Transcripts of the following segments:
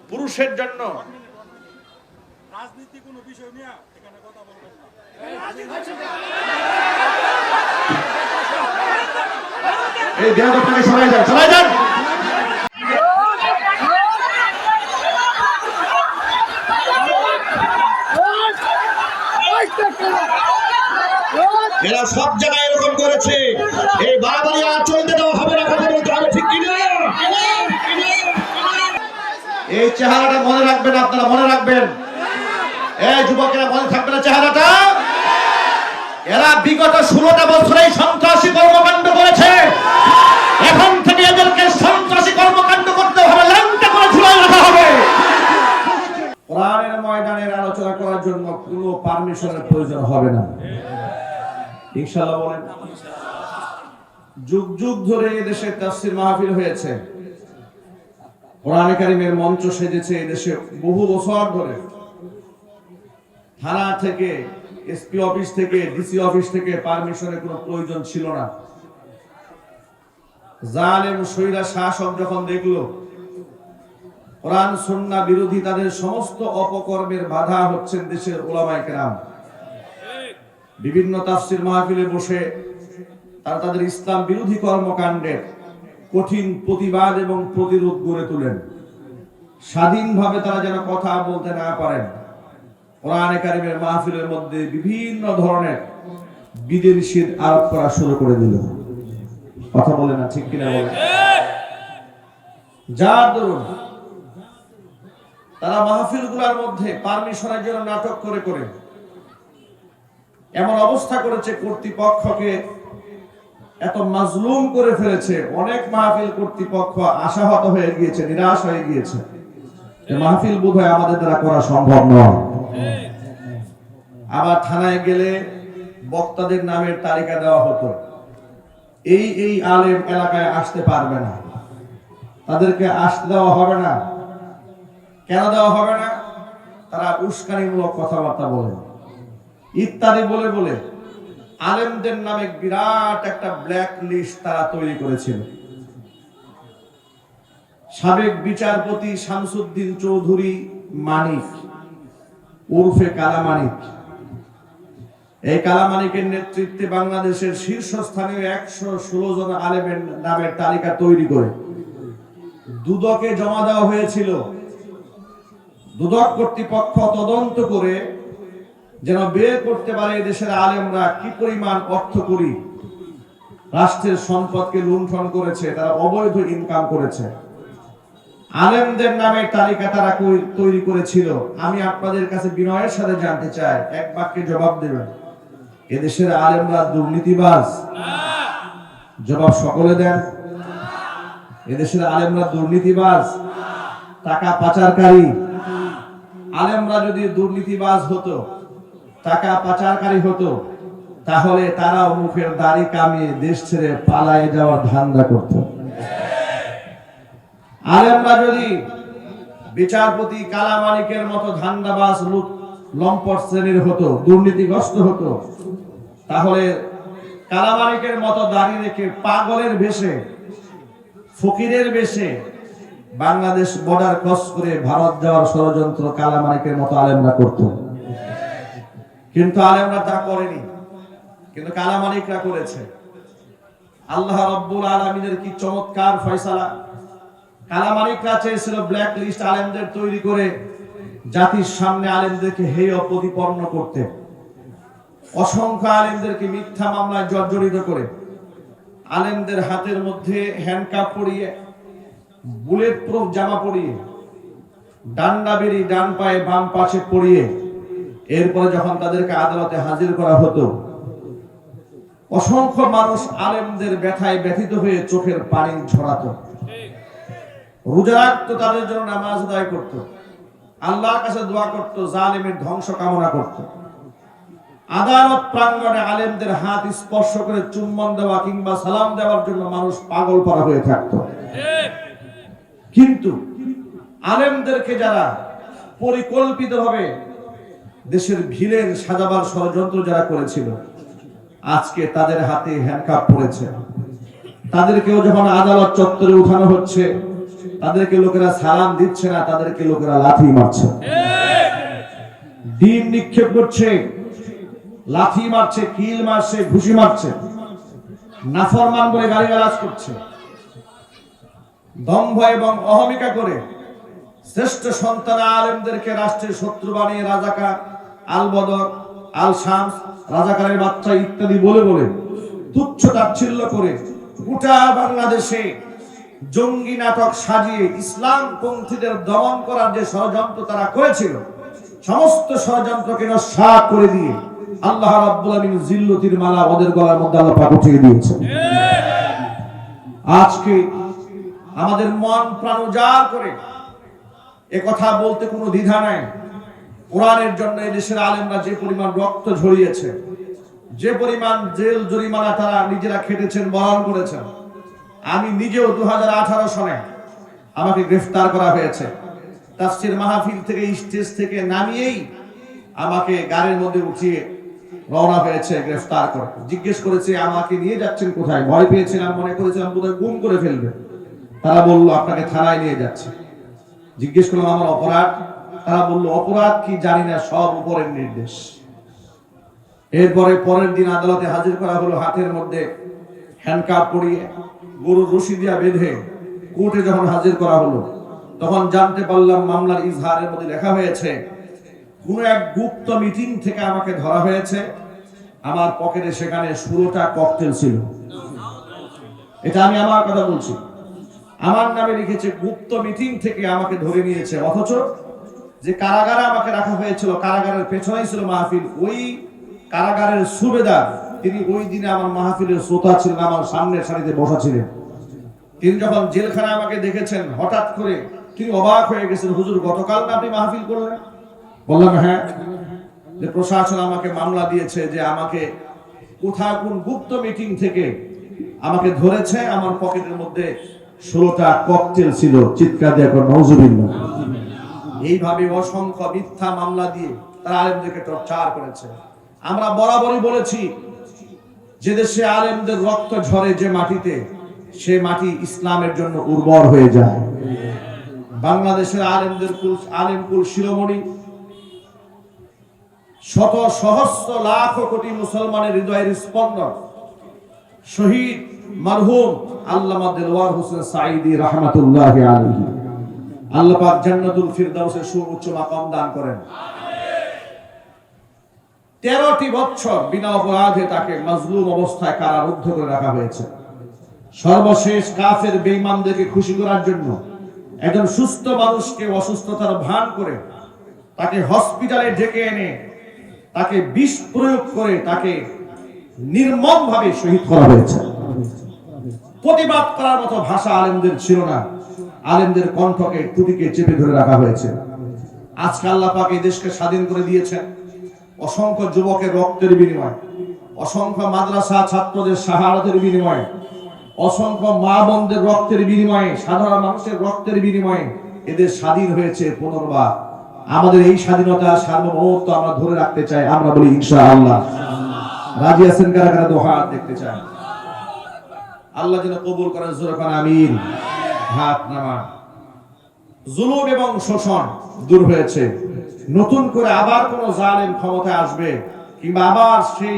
পুরুষের জন্য রাজনীতি কোনো বিষয় নিয়ে এখানে কথা বলবেন না। এই দেহটাকে সরাই যান, সরাই যান। এরা সব জায়গায় এরকম করেছে, এই বাড়াবাড়ি আর চলতে দেওয়া হবে না, কথা বলতে হবে, ঠিক কিনা? এই চেহারাটা মনে রাখবেন, আপনারা মনে রাখবেন। এই যুবকেরা মনে থাকবে না চেহারাটা। এরা বিগত 16টা বছরে সন্ত্রাসী কর্মকাণ্ড করেছে। এখন থেকে এদেরকে সন্ত্রাসী কর্মকাণ্ড করতে হবে, ল্যাংটা করে ঝুলাই রাখা হবে। কোরআনের ময়দানের আলোচনা করার জন্য কোনো পারমিশনের প্রয়োজন হবে না, ইনশাআল্লাহ বলেন। যুগ যুগ ধরে এদেশে তাফসীর মাহফিল হয়েছে, কোরআনে কারীমের মঞ্চ সেজেছে এদেশে বহু বছর ধরে। থানা থেকে, এসপি অফিস থেকে, ডিসি অফিস থেকে পারমিশনের কোনো প্রয়োজন ছিল না। জালেম শৈরা শাসক যখন দেখলো কোরআন সুন্নাহ বিরোধী তাদের সমস্ত অপকর্মের বাধা হচ্ছেন দেশের উলামায়ে কেরাম, বিভিন্ন তাফসীর মাহফিলে বসে তারা তাদের ইসলাম বিরোধী কর্মকাণ্ডের কঠিন প্রতিবাদ এবং প্রতিরোধ গড়ে তোলেন। স্বাধীনভাবে তারা যেন কথা বলতে না পারেন, কোরআনে কারীমের মাহফিলের মধ্যে বিভিন্ন ধরনের বিধিনিষেধ আরোপ করা শুরু করে দিল। কথা বলে না, ঠিক কিনা বলে? যার দরুন তারা মাহফিলগুলোর মধ্যে পারমিশনের জন্য নাটক করে করে এমন অবস্থা করেছে, কর্তৃপক্ষকে এত মাজলুম করে ফেলেছে। অনেক মাহফিল কর্তৃপক্ষ আশাহত হয়ে গিয়েছে, নিরাশ হয়ে গিয়েছে। মাহফিল বোধহয় আমাদের দ্বারা করা সম্ভব নয়। আবার থানায় গেলে বক্তাদের নামের তালিকা দেওয়া হতো, এই আলেম এলাকায় আসতে পারবে না, তাদেরকে আসতে দেওয়া হবে না। কেন দেওয়া হবে না? তারা উস্কানিমূলক কথাবার্তা বলে ইত্যাদি বলে বলে আলেমদের নামে বিরাট একটা ব্ল্যাক লিস্ট তারা তৈরি করেছিল। সাবেক বিচারপতি শামসুদ্দিন চৌধুরী মানিক উর্ফে কালামানিক, এই কালামানিকের নেতৃত্বে বাংলাদেশের শীর্ষস্থানীয় 116 জন আলেমের নামের তালিকা তৈরি করে দুদকে জমা দেওয়া হয়েছিল। দুদক কর্তৃপক্ষ তদন্ত করে যেন বের করতে পারে দেশের আলেমরা কি পরিমাণ অর্থ করি রাষ্ট্রের সম্পদকে লুণ্ঠন করেছে, তারা অবৈধ ইনকাম করেছে। আলেমদের নামে তালিকা তারা তৈরি করেছিল। আমি আপনাদের কাছে বিনয়ের সাথে জানতে চাই, এক বাক্যে জবাব দেবেন, এদেশের আলেমরা দুর্নীতিবাজ? জবাব সকলে দেন। এদেশের আলেমরা দুর্নীতিবাজ, টাকা পাচারকারী? আলেমরা যদি দুর্নীতিবাজ হতো, টাকা পাচারকারী হতো, তাহলে তারাও মুখের দাড়ি কামিয়ে দেশ ছেড়ে পালায়ে যাওয়ার ধান্দা করত। আলেমরা যদি বিচারপতি কালামানিকের মতো ধান্দাবাজ লম্পট শ্রেণীর হতো, দুর্নীতিগ্রস্ত হতো, তাহলে কালামানিকের মতো দাড়ি রেখে পাগলের বেশে, ফকিরের বেশে বাংলাদেশ বর্ডার ক্রস করে ভারত যাওয়ার ষড়যন্ত্র কালামানিকের মতো আলেমরা করত। কিন্তু আলেমরা তা করেনি, কিন্তু কালামানিকরা করেছে। আল্লাহ রাব্বুল আলামিনের কি চমৎকার ফয়সালা! কালামানিকরা চেয়েছিল ব্ল্যাক লিস্ট আলেমদের তৈরি করে জাতির সামনে আলেমদেরকে হেয় প্রতিপন্ন করতে, অসংখ্য আলেমদেরকে মিথ্যা মামলায় জর্জরিত করে, আলেমদের হাতের মধ্যে হ্যান্ডকাপ পরিয়ে, বুলেট প্রুফ জামা পরিয়ে, ডান্ডা বেরি ডান পায়ে বাম পাশে পরিয়ে, এরপরে যখন তাদেরকে আদালতে হাজির করা হতো, অসংখ্য মানুষ আলেমদের ব্যথায় ব্যথিত হয়ে চোখের পানি ঝরাতো, রোজা রাখতো, তাদের জন্য নামাজ আদায় করত, আল্লাহর কাছে দোয়া করত, জালেমের ধ্বংস কামনা করত। আদালত প্রাঙ্গণে আলেমদের হাত স্পর্শ করে চুম্বন দেওয়া কিংবা সালাম দেওয়ার জন্য মানুষ পাগল পারা হয়ে থাকতো। কিন্তু আলেমদেরকে যারা পরিকল্পিতভাবে দেশের ভিলেন সাজাবার ষড়যন্ত্র যারা করেছিল, আজকে তাদের হাতে হ্যান্ডকাপ পড়েছে। তাদেরকেও যখন আদালত চত্বরে উঠানো হচ্ছে, তাদেরকে লোকেরা সালাম দিচ্ছে না, তাদেরকে লোকেরা লাথি মারছে, ডিম নিক্ষেপ করছে, লাথি মারছে, কিল মারছে, ঘুষি মারছে, নাফরমান বলে গালিগালাজ করছে, দম্ভ এবং অহমিকা করে শ্রেষ্ঠ সন্তান আলেমদেরকে রাষ্ট্রের শত্রু বানিয়ে রাজাকার, আল বদর, আল শামস, রাজাকারের বাচ্চা ইত্যাদি বলে বলে তুচ্ছ তাচ্ছিল্য করে গোটা বাংলাদেশে জঙ্গি নাটক সাজিয়ে ইসলাম পন্থীদের দমন করার যে ষড়যন্ত্র তারা করেছিল, সমস্ত ষড়যন্ত্রকে নস্যাৎ করে দিয়ে আল্লাহ রাব্বুল আলামিন জিল্লতির মালা ওদের গলার মধ্যে আল্লাহ পাক উঠিয়ে দিয়েছেন। আজকে আমাদের মন প্রাণ উজাড় করে একথা বলতে কোনো দ্বিধা নাই, কোরআনের জন্য এদেশের আলেমরা যে পরিমাণ রক্ত ঝরিয়েছে, যে পরিমাণ জেল জরিমানা তারা নিজেরা খেটেছেন, বরণ করেছেন। আমি নিজেও 2018 সনে আমাকে গ্রেফতার করা হয়েছে, তাফসীর মাহফিল থেকে স্টেজ থেকে নামিয়েই আমাকে গাড়ির মধ্যে উঠিয়ে রওনা হয়েছে গ্রেফতার করে। জিজ্ঞেস করেছে আমাকে নিয়ে যাচ্ছেন কোথায়, ভয় পেয়েছিলাম, মনে করেছিলাম বোধহয় গুম করে ফেলবে। তারা বলল আপনাকে থানায় নিয়ে যাচ্ছে। জিজ্ঞেস করলাম আমার অপরাধ, তারা বলল অপরাধ কি জানি না, সব উপরের নির্দেশ। এরপরে পরের দিন আদালতে হাজির করা হলো, হাতের মধ্যে হ্যান্ডকাপ পরিয়ে গরুর রশি দিয়া বেঁধে কোর্টে যখন হাজির করা হলো, তখন জানতে পারলাম মামলার ইজহারের মধ্যে লেখা হয়েছে কোন এক গুপ্ত মিটিং থেকে আমাকে ধরা হয়েছে, আমার পকেটে সেখানে 16টা ককটেল ছিল। এটা আমি আমার কথা বলছি, আমার নামে লিখেছে গুপ্ত মিটিং থেকে আমাকে ধরে নিয়েছে। অথচ যে কারাগারে আমাকে রাখা হয়েছিল, কারাগারের পেছনেই ছিল মাহফিল, ওই কারাগারের সুবেদার তিনি ওই দিনে আমার মাহফিলের শ্রোতা ছিলেন, আমার সামনের সারিতে বসা ছিলেন। তিনি যখন জেলখানায় আমাকে দেখেছেন, হঠাৎ করে তিনি অবাক হয়ে গেছেন, হুজুর গতকাল না আপনি মাহফিল করলেন? বললাম হ্যাঁ। যে প্রশাসন আমাকে মামলা দিয়েছে যে আমাকে কোথাও কোন গুপ্ত মিটিং থেকে আমাকে ধরেছে, আমার পকেটের মধ্যে 16টা ককটেল ছিল। চিৎকার দিয়ে নাউজুবিল্লাহ। এইভাবে অসংখ্য মিথ্যা মামলা দিয়ে তারা আলেমদেরকে টর্চার করেছে। আমরা বরাবরই বলেছি যে দেশে আলেমদের রক্ত ঝরে যে মাটিতে, সে মাটি ইসলামের জন্য উর্বর হয়ে যায়। বাংলাদেশের আলেম কুল শিরোমণি, শত সহস্র লাখ কোটি মুসলমানের হৃদয়ের স্পন্দন, শহীদ মরহুম আল্লামা দেলওয়ার হোসেন সাঈদী রাহমাতুল্লাহি আলাইহি, আল্লাহ পাক জান্নাতুল ফিরদাউসের সুউচ্চ মাকাম দান করেন। 13টি বছর বিনা অপরাধে তাকে মাজলুম অবস্থায় কারারুদ্ধ করে রাখা হয়েছে। সর্বশেষ কাফের বেঈমানদেরকে খুশি করার জন্য একজন সুস্থ মানুষকে অসুস্থতার ভান করে তাকে হসপিটালে ডেকে এনে তাকে বিষ প্রয়োগ করে তাকে নির্মমভাবে শহীদ করা হয়েছে। প্রতিবাদ করার মতো ভাষা আলেমদের ছিল না, আলেমদের কণ্ঠকে টুটিকে চেপে ধরে রাখা হয়েছে। আজকে আল্লাহ পাক এই দেশকে স্বাধীন করে দিয়েছেন অসংখ্য যুবকের রক্তের বিনিময়ে, অসংখ্য মাদ্রাসা ছাত্রদের শাহাদাতের বিনিময়ে, অসংখ্য মা বোনদের রক্তের বিনিময়ে, সাধারণ মানুষের রক্তের বিনিময়ে এদের স্বাধীন হয়েছে পুনর্বার। আমাদের এই স্বাধীনতা সার্বভৌমত্ব আমরা ধরে রাখতে চাই। আমরা বলি ইনশাআল্লাহ। রাজি আছেন কারা কারা? দোহাত দেখতে চাই। আল্লাহ যেন কবুল করেন, জোরে কোন আমিন। হাত নামা। জুলুম এবং শোষণ দূর হয়েছে, নতুন করে আবার কোন জালেম ক্ষমতায় আসবে কিংবা আবার সেই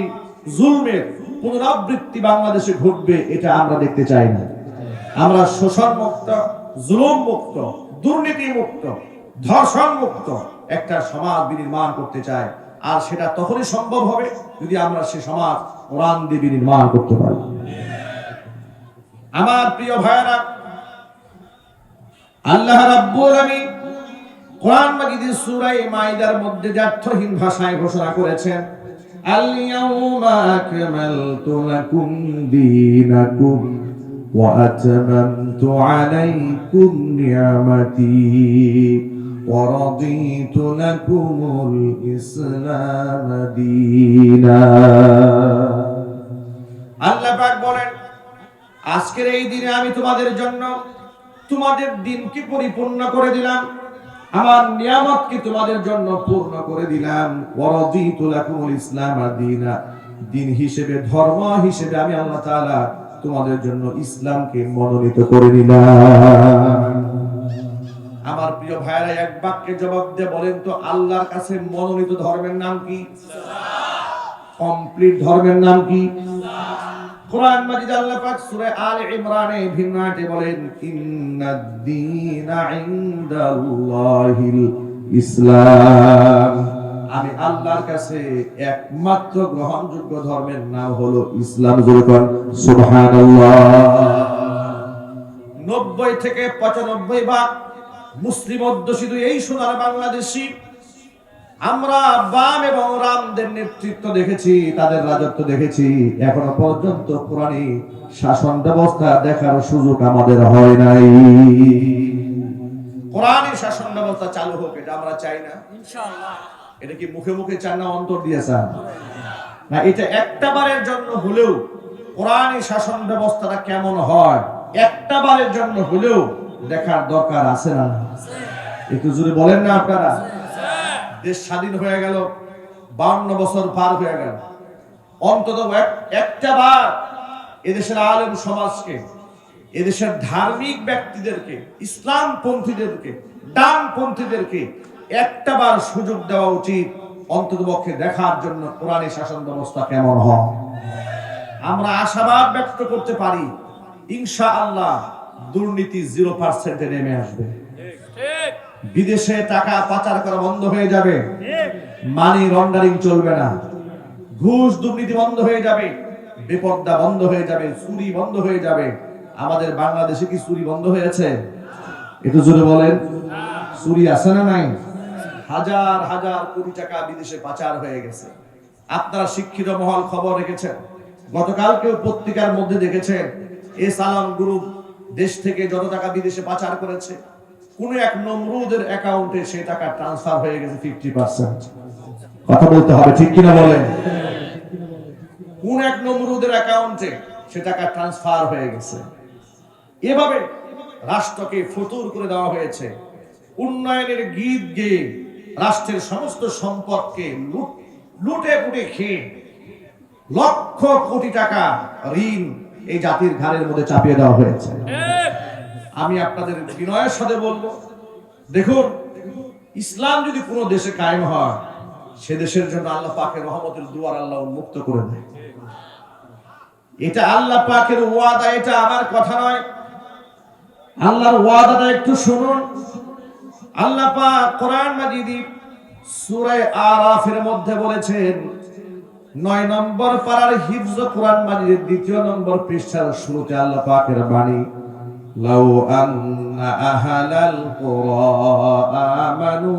জুলমের পুনরাবৃত্তি বাংলাদেশে ঘটবে, এটা আমরা দেখতে চাই না। আমরা শোষণ মুক্ত, জুলুম মুক্ত, দুর্নীতি মুক্ত, ধর্ষণ মুক্ত একটা সমাজ বিনির্মাণ করতে চাই। আর সেটা তখনই সম্ভব হবে যদি আমরা সে সমাজ কোরআন দিয়ে বিনির্মাণ করতে পারি। আমার প্রিয় ভাইরা, আল্লাহ রাব্বুল আলামিন কোরআন মাজিদের সূরা মাইদার মধ্যে যথার্থহীন ভাষায় ঘোষণা করেছেন, আল ইয়াউমা আকমালতু লাকুম দীনাকুম ওয়া আতমামতু আলাইকুম নি'মাতি ওয়া রাদিতু লাকুমুল ইসলাম দীনা। আল্লাহ পাক বলেন, আজকের এই দিনে আমি তোমাদের জন্য তোমাদের দিনকে পরিপূর্ণ করে দিলাম, আমার নিয়ামতকে তোমাদের জন্য পূর্ণ করে দিলাম। ওয়ারাদিতু লাকুমুল ইসলাম দীনা, দিন হিসেবে, ধর্ম হিসেবে আমি আল্লাহ তাআলা তোমাদের জন্য ইসলামকে মনোনীত করে নিলাম। প্রিয় ভাইরা, এক বাক্যে জবাব দিয়ে বলেন তো আল্লাহর কাছে মনোনীত ধর্মের নাম কি? কমপ্লিট ধর্মের নাম কি? কোরআন মাজিদ আল্লাহ পাক সূরা আলে ইমরানে ভিন্ন আয়াতে বলেন, ইন্নাদ-দীনা ইনদাল্লাহিল ইসলাম। আমি আল্লাহর কাছে একমাত্র গ্রহণযোগ্য ধর্মের নাম হলো ইসলাম। জোরে কোন সুবহানাল্লাহ। 90 থেকে 95 ভাগ মুসলিম অধ্যুষিত এই সোনার বাংলাদেশী আমরা বাম এবং রামদের নেতৃত্ব দেখেছি, তাদের রাজত্ব দেখেছি, এখনো পর্যন্ত কোরআনী শাসন ব্যবস্থা দেখার সুযোগ আমাদের হয় নাই। কোরআনী শাসন ব্যবস্থা চালু হোক, এটা আমরা চাই না ইনশাআল্লাহ। এটা কি মুখে মুখে চান না অন্তর দিয়ে চান? না, এটা একটা বারের জন্য হলেও কোরআনী শাসন ব্যবস্থাটা কেমন হয় একটা বারের জন্য হলেও দেখার দরকার আছে না? একটু জোরে বলেন না আপনারা। দেশ স্বাধীন হয়ে গেল, 52 বছর পার হয়ে গেল, অন্তত একটা বার এদেশের আলেম সমাজকে, এদেশের ধার্মিক ব্যক্তিদেরকে, ইসলাম পন্থীদেরকে, ডান পন্থীদেরকে একটা বার সুযোগ দেওয়া উচিত অন্তত পক্ষে দেখার জন্য কোরআনী শাসন ব্যবস্থা কেমন হয়। আমরা আশাবাদ ব্যক্ত করতে পারি ইনশাআল্লাহ দুর্নীতি 0% নেমে আসবে, বিদেশে টাকা পাচার করা বন্ধ হয়ে যাবে, মানি লন্ডারিং চলবে না, ঘুষ দুর্নীতি বন্ধ হয়ে যাবে, বেপরদা বন্ধ হয়ে যাবে, চুরি বন্ধ হয়ে যাবে। আমাদের বাংলাদেশে কি চুরি বন্ধ হয়েছে? একটু জোরে বলেন। চুরি আছে না নাই? হাজার হাজার কোটি টাকা বিদেশে পাচার হয়ে গেছে। আপনারা শিক্ষিত মহল খবর রেখেছেন, গতকালকেও পত্রিকার মধ্যে দেখেছেন এই সালাম গ্রুপ দেশ থেকে যত টাকা বিদেশে পাচার করেছে, কোন এক নমরুদের অ্যাকাউন্টে সেই টাকা ট্রান্সফার হয়ে গেছে 50%। কথা বলতে হবে, ঠিক কিনা বলেন? কোন এক নমরুদের অ্যাকাউন্টে সে টাকা ট্রান্সফার হয়ে গেছে। এভাবে রাষ্ট্রকে ফতুর করে দেওয়া হয়েছে। উন্নয়নের গীত গেয়ে রাষ্ট্রের সমস্ত সম্পদকে লুটে পুটে খেয়ে লক্ষ কোটি টাকা ঋণ এই জাতির ঘাড়ের মধ্যে চাপিয়ে দেওয়া হয়েছে। আমি আপনাদের বিনয়ের সাথে বলবো, দেখুন, ইসলাম যদি কোনো দেশে কায়েম হয়, সে দেশের জন্য আল্লাহ পাকের রহমতের দুয়ার আল্লাহ উন্মুক্ত করে দেয়। এটা আল্লাহ পাকের ওয়াদা, এটা আমার কথা নয়। আল্লাহর ওয়াদাটা একটু শুনুন। আল্লাহ পাক কোরআন মাজিদে সূরা আরাফের মধ্যে বলেছেন, 9 নম্বর পারার হিফজ কোরআন মাজিদের 2 নম্বর পৃষ্ঠার শুরুতে আল্লাহ পাকের বাণী, লাউ আন্না আহলাল কুরা আমানু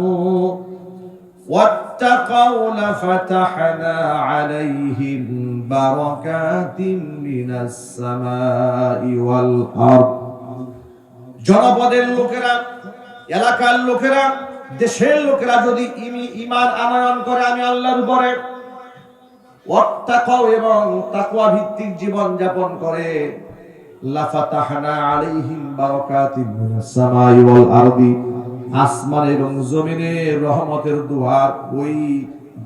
ওয়াত্তাকাউ লাফাতাহনা আলাইহিম বারাকাতিন মিনাস সামাই ওয়াল আরদ। জনপদের লোকেরা, এলাকার লোকেরা, দেশের লোকেরা যদি ঈমান আনয়ন করে আমি আল্লাহর উপরে, ওয়াত্তাকাউ এবং তাকওয়া ভিত্তিক জীবন যাপন করে, লাফাতাহনা আলাইহিম বারাকাতিন মিনাস সামাই ওয়াল আরদি, আসমান এবং জমিনের রহমতের দুয়ার ওই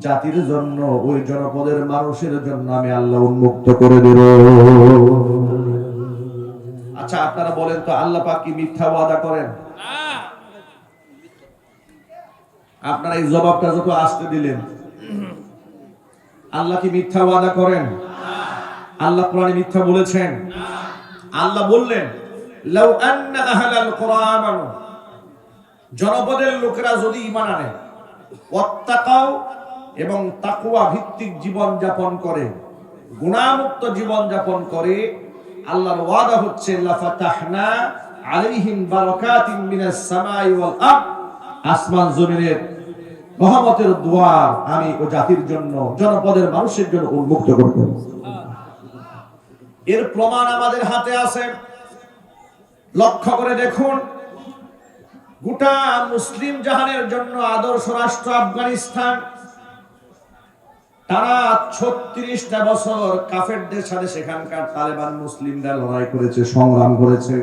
জাতির জন্য, ওই জনপদের মানুষের জন্য আমি আল্লাহ উন্মুক্ত করে দেব। আচ্ছা, আপনারা বলেন তো আল্লাহ পাক কি মিথ্যা ওয়াদা করেন? আপনারা এই জবাবটা যত আসতে দিলেন, আল্লাহ কি মিথ্যা ওয়াদা করেন? আল্লাহ কোরআনে মিথ্যা বলেছেন? আল্লাহ বললেন, লাউ আন্না আহলাল কুরআ আমানু, জনপদের লোকেরা যদি ঈমান আনে, ওয়াত্তাকাউ এবং তাকওয়া ভিত্তিক জীবন যাপন করে, গুনাহমুক্ত জীবন যাপন করে, আল্লাহর ওয়াদা হচ্ছে লাফাতাহনা আলাইহিম বারাকাতিন মিনাস সামাই ওয়াল আরদ, আসমান জমিনের রহমতের দুয়ার আমি ও জাতির জন্য, জনপদের মানুষের জন্য উন্মুক্ত করে দেব। এর প্রমাণ আমাদের হাতে আছে। লক্ষ্য করে দেখুন, গোটা মুসলিম জাহানের জন্য আদর্শ রাষ্ট্র আফগানিস্তান টানা 36টা বছর কাফেরদের সাথে সেখানকার তালেবান মুসলিমরা লড়াই করেছে, সংগ্রাম করেছে।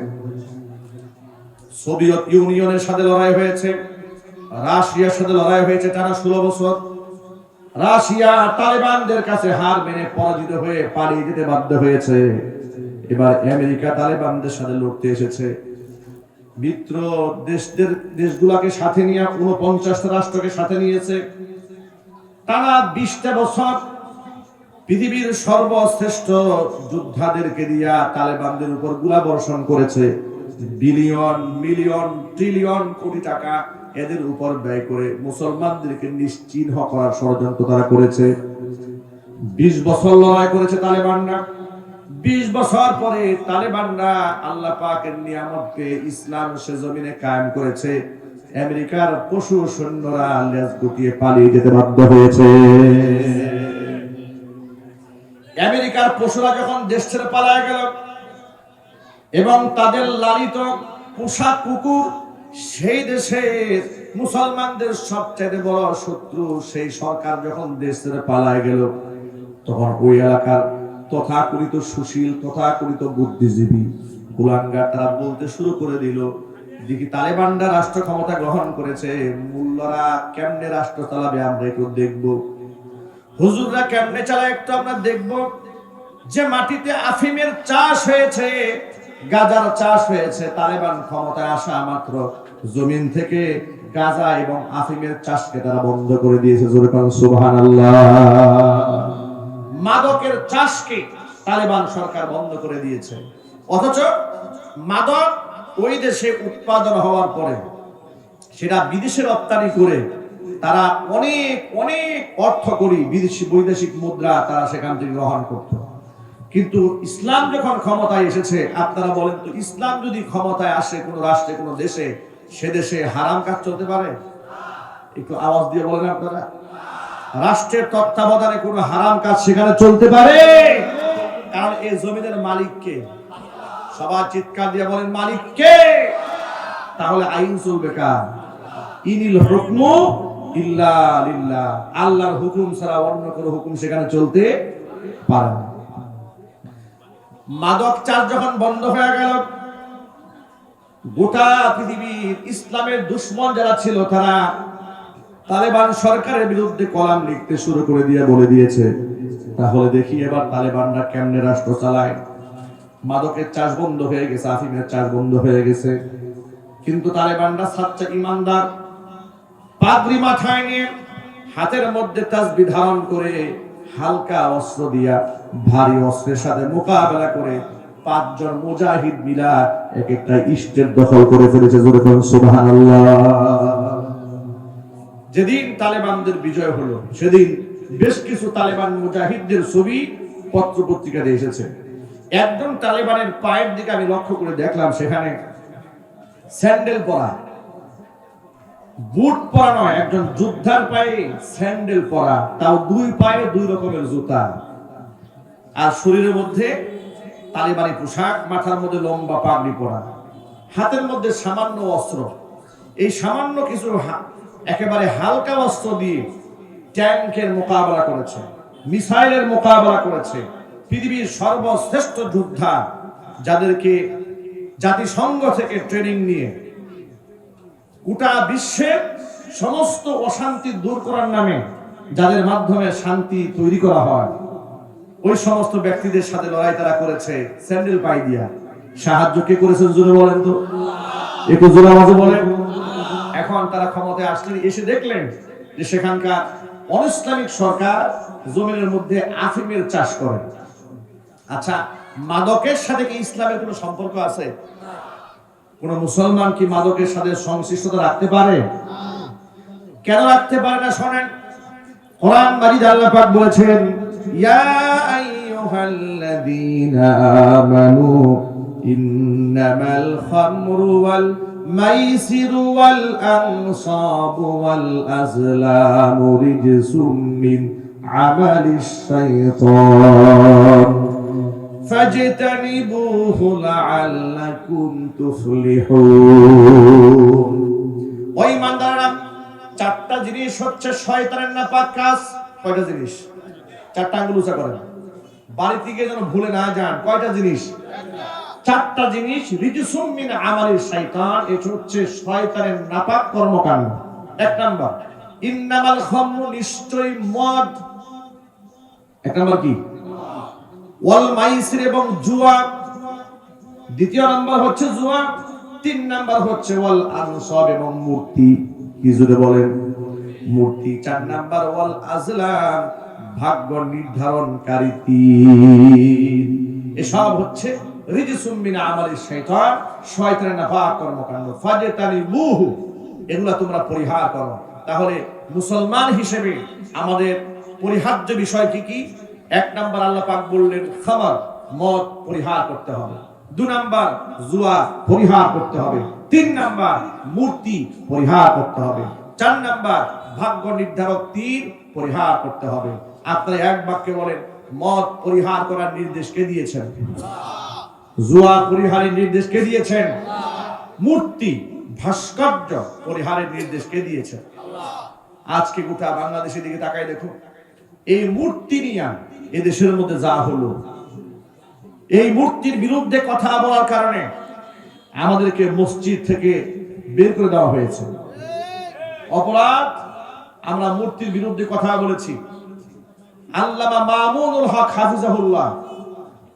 সোভিয়েত ইউনিয়নের সাথে লড়াই হয়েছে, রাশিয়ার সাথে লড়াই হয়েছে টানা 16 বছর। রাশিয়া তালেবানদের কাছে হার মেনে পরাজিত হয়ে পালিয়ে যেতে বাধ্য হয়েছে। এবার আমেরিকা তালেবানদের সাথে লড়তে এসেছে। মিত্র দেশগুলোকে সাথে নিয়ে 49টা রাষ্ট্রকে সাথে নিয়েছে। টানা 20টা বছর পৃথিবীর সর্বশ্রেষ্ঠ যোদ্ধাদেরকে দিয়া তালেবানদের উপর গোলা বর্ষণ করেছে। বিলিয়ন, মিলিয়ন, ট্রিলিয়ন কোটি টাকা এদের উপর ব্যয় করে মুসলমানদেরকে নিশ্চিহ্ন করার ষড়যন্ত্র তারা করেছে। 20 বছর লড়াই করেছে তালেবানরা। 20 বছর পরে তালেবানরা আল্লাহ পাকের নিয়ামতকে ইসলাম সে জমিনে কায়েম করেছে। আমেরিকার পশু সৈন্যরা লেজ গুটিয়ে পালিয়ে যেতে বাধ্য হয়েছে। আমেরিকার পশুরা যখন দেশ ছেড়ে পালায় গেল এবং তাদের লালিত পোষা কুকুর সেই দেশের মুসলমানদের সবচেয়ে বড় শত্রু সেই সরকার যখন দেশ ছেড়ে পালায় গেল, তখন ওই এলাকার তথাকথিত সুশীল, তথাকথিত বুদ্ধিজীবী কুলাঙ্গার তারা বলতে শুরু করে দিল, দেখি তালেবানরা রাষ্ট্র ক্ষমতা গ্রহণ করেছে, মোল্লারা কেমনে রাষ্ট্র চালাবে আমরা একটু দেখবো, হুজুররা কেমনে চালায় একটু আমরা দেখবো। যে মাটিতে আফিমের চাষ হয়েছে, গাঁজার চাষ হয়েছে, তালেবান ক্ষমতায় আসা মাত্র জমিন থেকে গাঁজা এবং আফিমের চাষকে তারা বন্ধ করে দিয়েছে। জোরে বলুন সুবহানাল্লাহ। মাদকের চাষকে তালেবান সরকার বন্ধ করে দিয়েছে। অথচ মাদক ওই দেশে উৎপাদন হওয়ার পরে সেটা বিদেশে রপ্তানি করে তারা অনেক অনেক অর্থ করি বিদেশি বৈদেশিক মুদ্রা তারা সেখান থেকে গ্রহণ করত। কিন্তু ইসলাম যখন ক্ষমতায় এসেছে, আপনারা বলেন তো, ইসলাম যদি ক্ষমতায় আসে কোন রাষ্ট্রে, কোন দেশে, সে দেশে হারাম কাজ চলতে পারে? একটু আওয়াজ দিয়ে বলেন আপনারা। রাষ্ট্রের তত্ত্বাবধানে কোন হারাম কাজ সেখানে চলতে পারে? কারণ এই জমিনের মালিক কে? সবার চিৎকার দিয়ে বলেন মালিক কে? তাহলে আইন চলবে কার? ইনিল হুকমু ইল্লা লিল্লাহ। আল্লাহর হুকুম ছাড়া অন্য কোনো হুকুম সেখানে চলতে পারে না। মাদক চাষ যখন বন্ধ হয়ে গেল, গোটা পৃথিবীর ইসলামের দুশ্মন যারা ছিল তারা তালেবান সরকারের বিরুদ্ধে কলাম লিখতে শুরু করে দিয়ে বলে দিয়েছে, তাহলে দেখি এবার তালেবানরা কেমনে রাষ্ট্র চালায়। মাদকের চাষ বন্ধ হয়ে গেছে, আফিমের চাষ বন্ধ হয়ে গেছে, কিন্তু তালেবানরা সাচ্চা ইমানদার, পাগড়ি মাথায় নিয়ে হাতের মধ্যে তাসবিহ ধারণ করে হালকা অস্ত্র দিয়া ভারী অস্ত্রের সাথে মোকাবেলা করে 5 জন মুজাহিদ মিলা এক একটা স্টেট দখল করে ফেলেছে। জোরে বলুন সুবহানাল্লাহ। যেদিন তালেবানদের বিজয় হলো সেদিন বেশ কিছু তালেবান মুজাহিদদের ছবি পত্র পত্রিকাতে এসেছে। একদম তালেবানের পায়ের দিকে আমি লক্ষ্য করে দেখলাম, সেখানে স্যান্ডেল পরা, বুট পরা নয়, একজন যোদ্ধার পায়ে স্যান্ডেল পরা, তাও 2 পায়ে 2 রকমের জুতা, আর শরীরের মধ্যে তালেবানি পোশাক, মাথার মধ্যে লম্বা পাগড়ি পরা, হাতের মধ্যে সামান্য অস্ত্র। এই সামান্য কিছু একেবারে হালকা অস্ত্র দিয়ে ট্যাঙ্কের মোকাবেলা করেছে, মিসাইলের মোকাবেলা করেছে। পৃথিবীর সর্বশ্রেষ্ঠ যোদ্ধা, যাদেরকে জাতিসংঘ থেকে ট্রেনিং নিয়ে গোটা বিশ্বের সমস্ত অশান্তি দূর করার নামে যাদের মাধ্যমে শান্তি তৈরি করা হয়, ওই সমস্ত ব্যক্তিদের সাথে লড়াই তারা করেছে স্যান্ডেল পায়ে দিয়া। সাহায্য কে করেছেন জোরে বলেন তো, একটু জোরে আওয়াজে বলেন। এখন তারা ক্ষমতায় আসলেন, এসে দেখলেন যে সেখানকার অনিসলামিক সরকার জমিনের মধ্যে আফিমের চাষ করে। আচ্ছা, মাদকের সাথে কি ইসলামের কোনো সম্পর্ক আছে? কোন মুসলমান কি মাদকের সাথে সংশ্লিষ্টতা রাখতে পারে? কেন রাখতে পারে না? শোনেন, কোরআন মাজিদে আল্লাহ পাক বলেছেন, ইয়া আইয়ুহাল্লাযীনা আমানু ইন্নামাল খামরু ওয়াল মাইসিরু ওয়াল আনসাবু ওয়াল আজলামু রিজসুম মিন আমালিশ শাইতান ফাজতানিবুহু লাআল্লাকুম তুফলিহুন। ওই ইমানদাররা, 4টা জিনিস হচ্ছে শয়তানের নাপাক কাজ। কয়টা জিনিস? 4টা আঙ্গুল উঁচা করেন, বাড়ি থেকে যেন ভুলে না যান। কয়টা জিনিস? 4টা জিনিস। রিজসুম মিন আমালিশ শাইতান, এটা হচ্ছে শয়তানের নাপাক কর্মকাণ্ড। 1 নাম্বার, ইন্নামাল খামরু, নিশ্চয়ই মদ। 1 নাম্বার কি? ওয়াল মাইসির, এবং জুয়া। 2 নাম্বার হচ্ছে জুয়া। তিন নাম্বার হচ্ছে ওয়াল আনসাব এবং মূর্তি, কি জোরে বলেন, মূর্তি। চার নাম্বার ওয়াল আজলাম, ভাগ্য নির্ধারণকারী তীর। এসব হচ্ছে রিজসুম মিন আমালিশ শাইতান, শয়তানের নাপাক কর্মকাণ্ড। ফাজতানিবুহু, এগুলা তোমরা পরিহার করো। তাহলে মুসলমান হিসেবে আমাদের পরিহার্য বিষয় কি কি? এক নাম্বার আল্লাহ পাক বললেন খামার, মদ পরিহার করতে হবে। দুই নাম্বার জুয়া পরিহার করতে হবে। তিন নাম্বার মূর্তি পরিহার করতে হবে। চার নাম্বার ভাগ্য নির্ধারক তীর পরিহার করতে হবে। আপনারা এক বাক্যে বলেন, মদ পরিহার করার নির্দেশ কে দিয়েছেন? জুয়া পরিহারের নির্দেশ কে দিয়েছেন? মূর্তি ভাস্কর্য পরিহারের নির্দেশ কে দিয়েছেন? আজকে গোটা বাংলাদেশের দিকে তাকাই দেখো, এই মূর্তি নিয়ে এদেশের মধ্যে যা হলো, এই মূর্তির বিরুদ্ধে কথা বলার কারণে আমাদেরকে মসজিদ থেকে বের করে দেওয়া হয়েছে। অপরাধ, আমরা মূর্তির বিরুদ্ধে কথা বলেছি। আল্লামা মামুনুল হক হাফিজাহুল্লাহ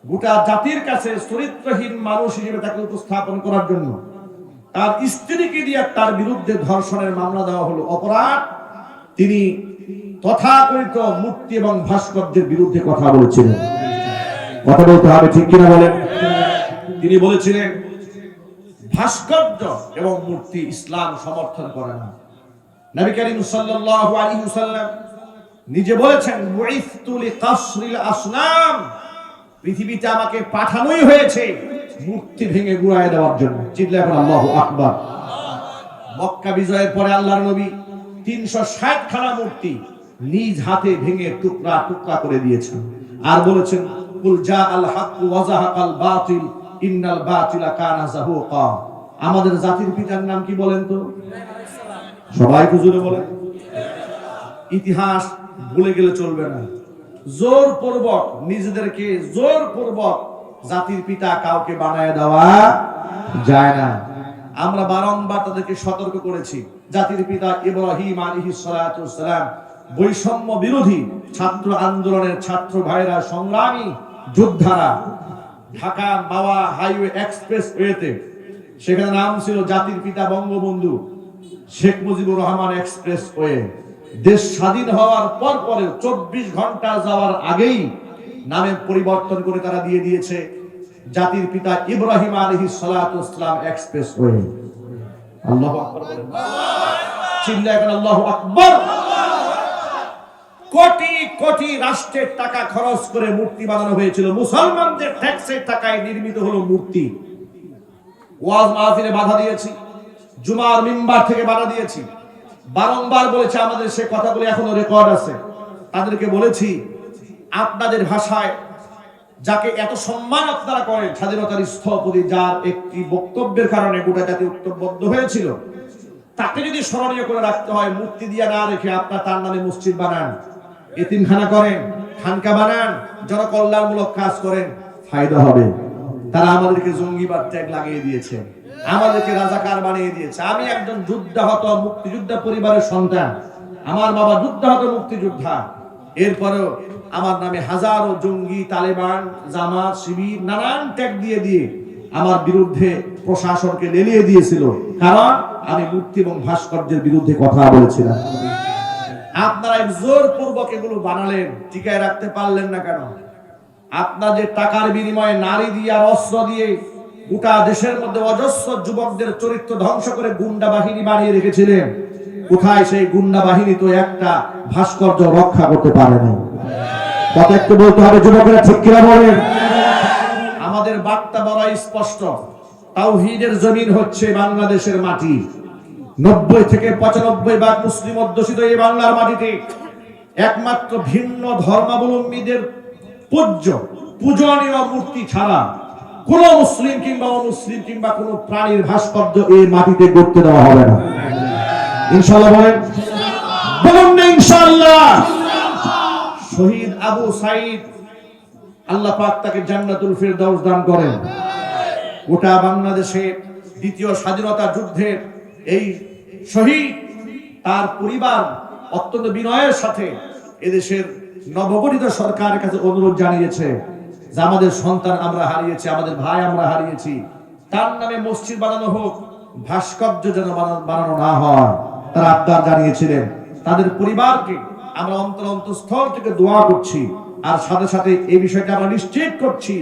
গোটা জাতির কাছে চরিত্রহীন মানুষ হিসেবে তাকে উপস্থাপন করার জন্য তার স্ত্রীকে দিয়ে তার বিরুদ্ধে ধর্ষণের মামলা দেওয়া হলো। অপরাধ, তিনি তথাকথিত মূর্তি এবং ভাস্কর্যের বিরুদ্ধে কথা বলেছিলেন। কথা বলতে হবে, ঠিক কিনা বলেন? তিনি বলেছিলেন ভাস্কর্য এবং মূর্তি ইসলাম সমর্থন করে না। নবী করিম সাল্লাল্লাহু আলাইহি ওয়াসাল্লাম নিজে বলেছেন বুইসতু লিকাসরিল আসনাম, পৃথিবীতে আমাকে পাঠানোই হয়েছে মূর্তি ভেঙে গুড়ায় দেওয়ার জন্য। চিল্লায় এখন আল্লাহু আকবার। মক্কা বিজয়ের পরে আল্লাহর নবী 360 খানা মূর্তি নিজ হাতে ভেঙে টুকরা টুকরা করে দিয়েছেন, আর বলেছেন কুল জাআল হক ওয়া যাহাকাল বাতিল ইন্নাল বাতিলা কানা যাহুকা। আমাদের জাতির পিতার নাম কি বলেন তো? সবাই হুজুরে বলেন। ইতিহাস ভুলে গেলে চলবে না। জোরপূর্বক নিজেদেরকে জোরপূর্বক জাতির পিতা কাউকে বানায় দেওয়া যায় না। আমরা বারংবার তাদেরকে সতর্ক করেছি। জাতির পিতা ইব্রাহিম আলাইহিস সালাতু ওয়াস সালাম বৈষম্য বিরোধী ছাত্র আন্দোলনের ছাত্র ভাইরা, সংগ্রামী যোদ্ধারা, ঢাকা মাওয়া হাইওয়ে এক্সপ্রেস ওয়েতে, সেখানে নাম ছিল জাতির পিতা বঙ্গবন্ধু শেখ মুজিবুর রহমান এক্সপ্রেস ওয়ে। দেশ স্বাধীন হওয়ার পর পরে 24 ঘন্টা যাওয়ার আগেই নামের পরিবর্তন করে তারা দিয়ে দিয়েছে জাতির পিতা ইব্রাহিম আলাইহিস সালাতু ওয়াস সালাম এক্সপ্রেস ওয়ে। আল্লাহু আকবার বলেন। চিল্লায় বলেন আল্লাহু আকবার। কোটি কোটি রাষ্ট্রের টাকা খরচ করে মূর্তি বানানো হয়েছিল। মুসলমানদের ট্যাক্সের টাকায় নির্মিত হলো মূর্তি। ওয়াজ মাহফিলে বাধা দিয়েছি, জুমার মিম্বার থেকে বাধা দিয়েছি, বারংবার বলেছে। আমাদের সে কথাগুলো এখনো রেকর্ড আছে। তাদেরকে বলেছি, আপনাদের ভাষায় যাকে এত সম্মান আপনারা করেন, স্বাধীনতার স্থপতি, যার একটি বক্তব্যের কারণে গোটা জাতি ঐক্যবদ্ধ হয়েছিল, তাকে যদি স্মরণীয় করে রাখতে হয়, মূর্তি দিয়ে না রেখে আপনার তার নামে মসজিদ বানান, এতিমখানা করেন, খানকা বানান, জনকল্যাণমূলক কাজ করেন, ফায়দা হবে। তারা আমাদেরকে জঙ্গিবাদ ট্যাগ লাগিয়ে দিয়েছে, আমাদেরকে রাজাকার বানিয়ে দিয়েছে। আমি একজন যুদ্ধাহত মুক্তিযোদ্ধা পরিবারের সন্তান, আমার বাবা যুদ্ধাহত মুক্তিযোদ্ধা। এরপরেও আমার নামে হাজারো জঙ্গি, তালেবান, জামাত, শিবির নানান ট্যাগ দিয়ে দিয়ে আমার বিরুদ্ধে প্রশাসনকে লেলিয়ে দিয়েছিল, কারণ আমি মূর্তি এবং ভাস্কর্যের বিরুদ্ধে কথা বলেছিলাম। আপনারা জোরপূর্বক এগুলো বানালেন, টিকায় রাখতে পারলেন না কেন? আপনাদের টাকার বিনিময়ে নারী দিয়ে আর অস্ত্র দিয়ে গোটা দেশের মধ্যে অজস্র যুবকদের চরিত্র ধ্বংস করে গুন্ডা বাহিনী বানিয়ে রেখেছিলেন। কোথায় সেই গুন্ডা বাহিনী? তো একটা ভাস্কর্য রক্ষা করতে পারে না। কথা একটু বলতে হবে যুবকেরা, ঠিক কিনা বলেন? আমাদের বার্তা বড় স্পষ্ট। তাওহীদের জমিন হচ্ছে বাংলাদেশের মাটি। 90 থেকে 95% মুসলিম অধ্যুষিত এই বাংলার মাটিতে একমাত্র ভিন্ন ধর্মাবলম্বীদের পূজনীয় মূর্তি ছাড়া কোন মুসলিম কিংবা অমুসলিম কিংবা কোন প্রাণীর ভাস্কর্য এই মাটিতে গড়তে দেওয়া হবে না। ইনশাআল্লাহ বলেন, বলুন না ইনশাআল্লাহ। শহীদ আবু সাঈদ, আল্লাহ পাক তাকে জান্নাতুল ফিরদাউস দান করেন। গোটা বাংলাদেশে দ্বিতীয় স্বাধীনতা যুদ্ধের এই শহীদ, তার পরিবার অত্যন্ত বিনয়ের সাথে এদেশের নবগঠিত সরকারের কাছে অনুরোধ জানিয়েছে যে আমাদের সন্তান আমরা হারিয়েছি, আমাদের ভাই আমরা হারিয়েছি, তার নামে মসজিদ বানানো হোক, ভাস্কর্য যেন বানানো না হয়, তারা আবদার জানিয়েছিলেন। তাদের পরিবারকে আমরা অন্তঃস্থল থেকে দোয়া করছি, আর সাথে সাথে এই বিষয়টা আমরা নিশ্চিত করছি,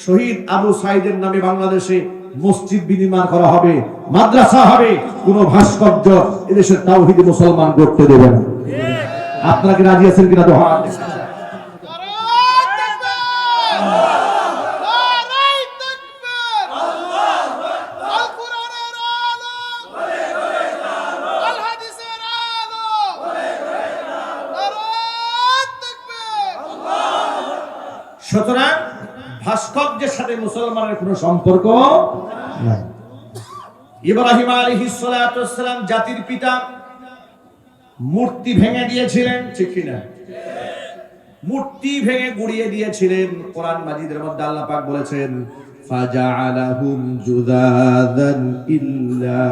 শহীদ আবু সাইদের নামে বাংলাদেশে মসজিদ বিনির্মাণ করা হবে, মাদ্রাসা হবে, কোন ভাস্কর্য এদেশের তাওহীদি মুসলমান করতে দেবে না। আপনারা কি রাজি আছেন কিনা? দোয়া সুতরাং ভাস্কর্যের সাথে মুসলমানের কোনো সম্পর্ক নাই। ইব্রাহিম আলাইহিস সালাতু ওয়াস সালাম জাতির পিতা, মূর্তি ভেঙে দিয়েছিলেন, ঠিক কি না? মূর্তি ভেঙে গুড়িয়ে দিয়েছিলেন। কোরআন মাজিদের মধ্যে আল্লাহ পাক বলেছেন, ফাজআলাহুম জুদাদান ইল্লা